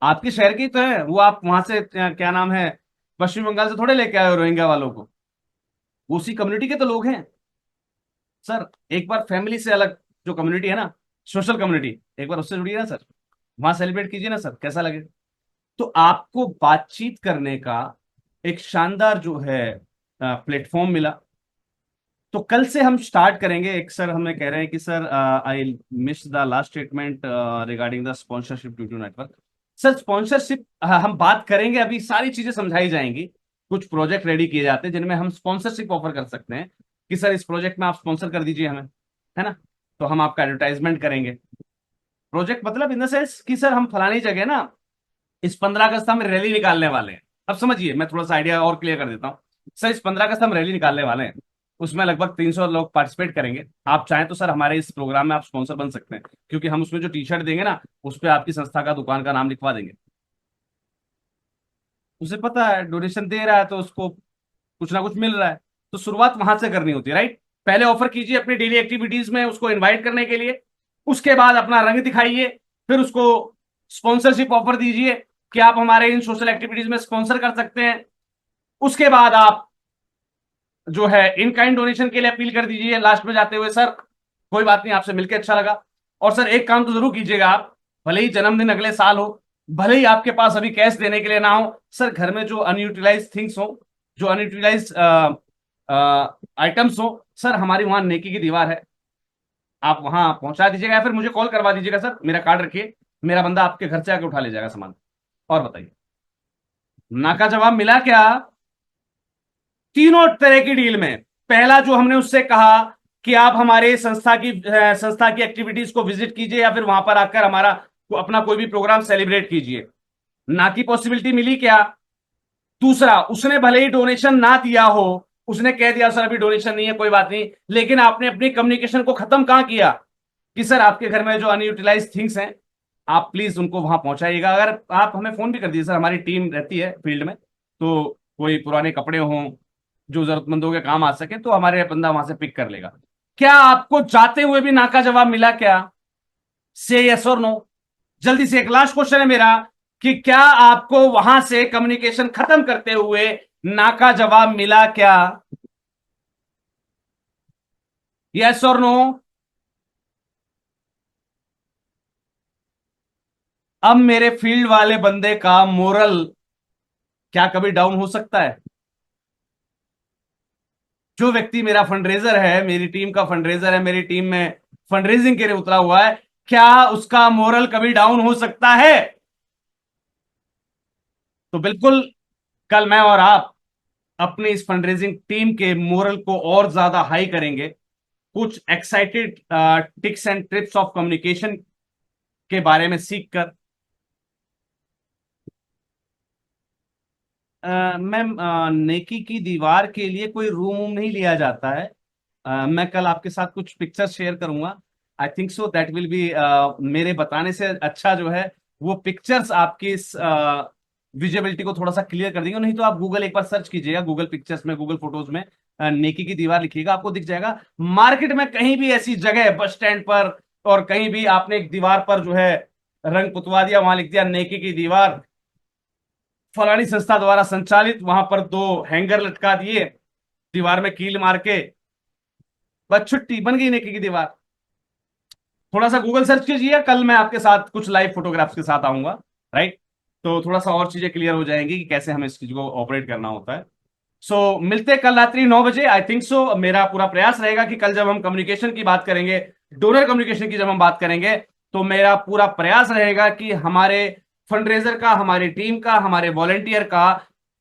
आपके शहर के ही तो है वो, आप वहां से क्या नाम है, पश्चिम बंगाल से थोड़े लेके आए हो रोहिंग्या वालों को, वो उसी कम्युनिटी के तो लोग हैं। सर एक बार फैमिली से अलग जो कम्युनिटी है ना, सोशल कम्युनिटी, एक बार उससे जुड़िए ना सर, वहां सेलिब्रेट कीजिए ना सर, कैसा लगे? तो आपको बातचीत करने का एक शानदार जो है प्लेटफॉर्म मिला। तो कल से हम स्टार्ट करेंगे। एक सर हमें कह रहे हैं कि sir I miss the last statement regarding the sponsorship due to network. Sir sponsorship हम बात करेंगे, अभी सारी चीजें समझाई जाएंगी। कुछ प्रोजेक्ट रेडी किए जाते हैं जिनमें हम स्पॉन्सरशिप ऑफर कर सकते हैं कि सर इस प्रोजेक्ट में आप स्पॉन्सर कर दीजिए हमें, है ना। तो हम आपका एडवर्टाइजमेंट करेंगे। प्रोजेक्ट मतलब इन द सेंस कि सर हम फलानी जगह ना इस 15 अगस्त हम रैली निकालने वाले हैं। अब समझिए, मैं थोड़ा सा आइडिया और क्लियर कर देता हूँ। सर इस 15 अगस्त हम रैली निकालने वाले हैं, उसमें लगभग 300 लोग पार्टिसिपेट करेंगे। आप चाहें तो सर हमारे इस प्रोग्राम में आप स्पॉन्सर बन सकते हैं, क्योंकि हम उसमें जो टी शर्ट देंगे ना, उस पर आपकी संस्था का दुकान का नाम लिखवा देंगे। उसे पता है डोनेशन दे रहा है तो उसको कुछ ना कुछ मिल रहा है। तो शुरुआत वहां से करनी होती है, राइट। पहले ऑफर कीजिए अपनी डेली एक्टिविटीज में उसको इनवाइट करने के लिए, उसके बाद अपना रंग दिखाइए, फिर उसको स्पॉन्सरशिप ऑफर दीजिए कि आप हमारे इन सोशल एक्टिविटीज में स्पॉन्सर कर सकते हैं। उसके बाद आप जो है इन काइंड डोनेशन के लिए अपील कर दीजिए लास्ट में जाते हुए, सर कोई बात नहीं, आपसे मिलकर अच्छा लगा। और सर एक काम तो जरूर कीजिएगा आप, भले ही जन्मदिन अगले साल हो, भले ही आपके पास अभी कैश देने के लिए ना हो, सर घर में जो अनयूटिलाइज थिंग्स हो, जो अनयूटिलाइज आइटम्स हो, सर हमारी वहां नेकी की दीवार है, आप वहां पहुंचा दीजिएगा या फिर मुझे कॉल करवा दीजिएगा। सर मेरा कार्ड रखिए, मेरा बंदा आपके घर से आके उठा ले जाएगा सामान। और बताइए, ना का जवाब मिला क्या? तीनों तरह की डील में पहला जो हमने उससे कहा कि आप हमारे संस्था की एक्टिविटीज को विजिट कीजिए या फिर वहां पर आकर हमारा अपना कोई भी प्रोग्राम सेलिब्रेट कीजिए, ना की पॉसिबिलिटी मिली क्या? दूसरा, उसने भले ही डोनेशन ना दिया हो, उसने कह दिया सर अभी डोनेशन नहीं है कोई बात नहीं, लेकिन आपने अपनी कम्युनिकेशन को खत्म कहां किया कि सर आपके घर में जो अनयूटिलाइज थिंग्स हैं आप प्लीज उनको वहां पहुंचाइएगा। अगर आप हमें फोन भी कर दीजिए, सर हमारी टीम रहती है फील्ड में, तो कोई पुराने कपड़े हों जो जरूरतमंदों के काम आ सके तो हमारे बंदा वहां से पिक कर लेगा। क्या आपको जाते हुए भी ना का जवाब मिला क्या? से यस और नो। जल्दी से, एक लास्ट क्वेश्चन है मेरा कि क्या आपको वहां से कम्युनिकेशन खत्म करते हुए ना का जवाब मिला क्या? यस और नो। अब मेरे फील्ड वाले बंदे का मोरल क्या कभी डाउन हो सकता है? जो व्यक्ति मेरा फंडरेजर है, मेरी टीम का फंडरेजर है, मेरी टीम में फंडरेजिंग के लिए उतरा हुआ है, क्या उसका मोरल कभी डाउन हो सकता है? तो बिल्कुल, कल मैं और आप अपनी इस फंडरेजिंग टीम के मोरल को और ज्यादा हाई करेंगे, कुछ excited ticks and trips of communication के बारे में सीखकर। मैम, नेकी की दीवार के लिए कोई रूम वूम नहीं लिया जाता है। मैं कल आपके साथ कुछ पिक्चर्स शेयर करूंगा। आई think so that will B, मेरे बताने से अच्छा जो है वो पिक्चर्स आपकी इस विजिबिलिटी को थोड़ा सा क्लियर कर देंगे। नहीं तो आप गूगल एक बार सर्च कीजिएगा, गूगल पिक्चर्स में, गूगल फोटोज में नेकी की दीवार लिखिएगा, आपको दिख जाएगा। मार्केट में कहीं भी ऐसी जगह, बस स्टैंड पर और कहीं भी आपने एक दीवार पर जो है रंग पुतवा दिया, वहां लिख दिया नेकी की दीवार फलानी संस्था द्वारा संचालित, वहां पर दो हैंगर लटका दिए, दीवार में कील मार के, बस छुट्टी, बन गई नेकी की दीवार। थोड़ा सा गूगल सर्च कीजिए, कल मैं आपके साथ कुछ लाइव फोटोग्राफ्स के साथ आऊंगा, राइट। तो थोड़ा सा और चीजें क्लियर हो जाएंगी कि कैसे हमें इस चीज को ऑपरेट करना होता है। सो मिलते हैं कल रात्रि 9 बजे। आई थिंक सो मेरा पूरा प्रयास रहेगा कि कल जब हम कम्युनिकेशन की बात करेंगे, डोनर कम्युनिकेशन की जब हम बात करेंगे, तो मेरा पूरा प्रयास रहेगा कि हमारे फंडरेजर का, हमारी टीम का, हमारे वॉलेंटियर का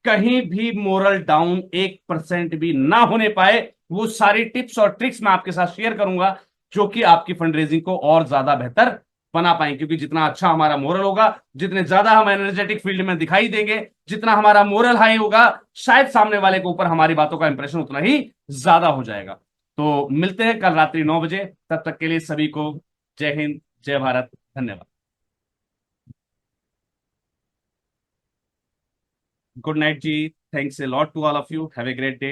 कहीं भी मोरल डाउन 1% भी ना होने पाए। वो सारी टिप्स और ट्रिक्स मैं आपके साथ शेयर करूंगा जो कि आपकी फंडरेजिंग को और ज्यादा बेहतर बना पाएंगे, क्योंकि जितना अच्छा हमारा मोरल होगा, जितने ज्यादा हम एनर्जेटिक फील्ड में दिखाई देंगे, जितना हमारा मोरल हाई होगा, शायद सामने वाले के ऊपर हमारी बातों का इंप्रेशन उतना ही ज्यादा हो जाएगा। तो मिलते हैं कल रात्रि 9 बजे। तब तक के लिए सभी को जय हिंद, जय भारत, धन्यवाद। गुड नाइट जी। Thanks a lot to all of you. Have a great day.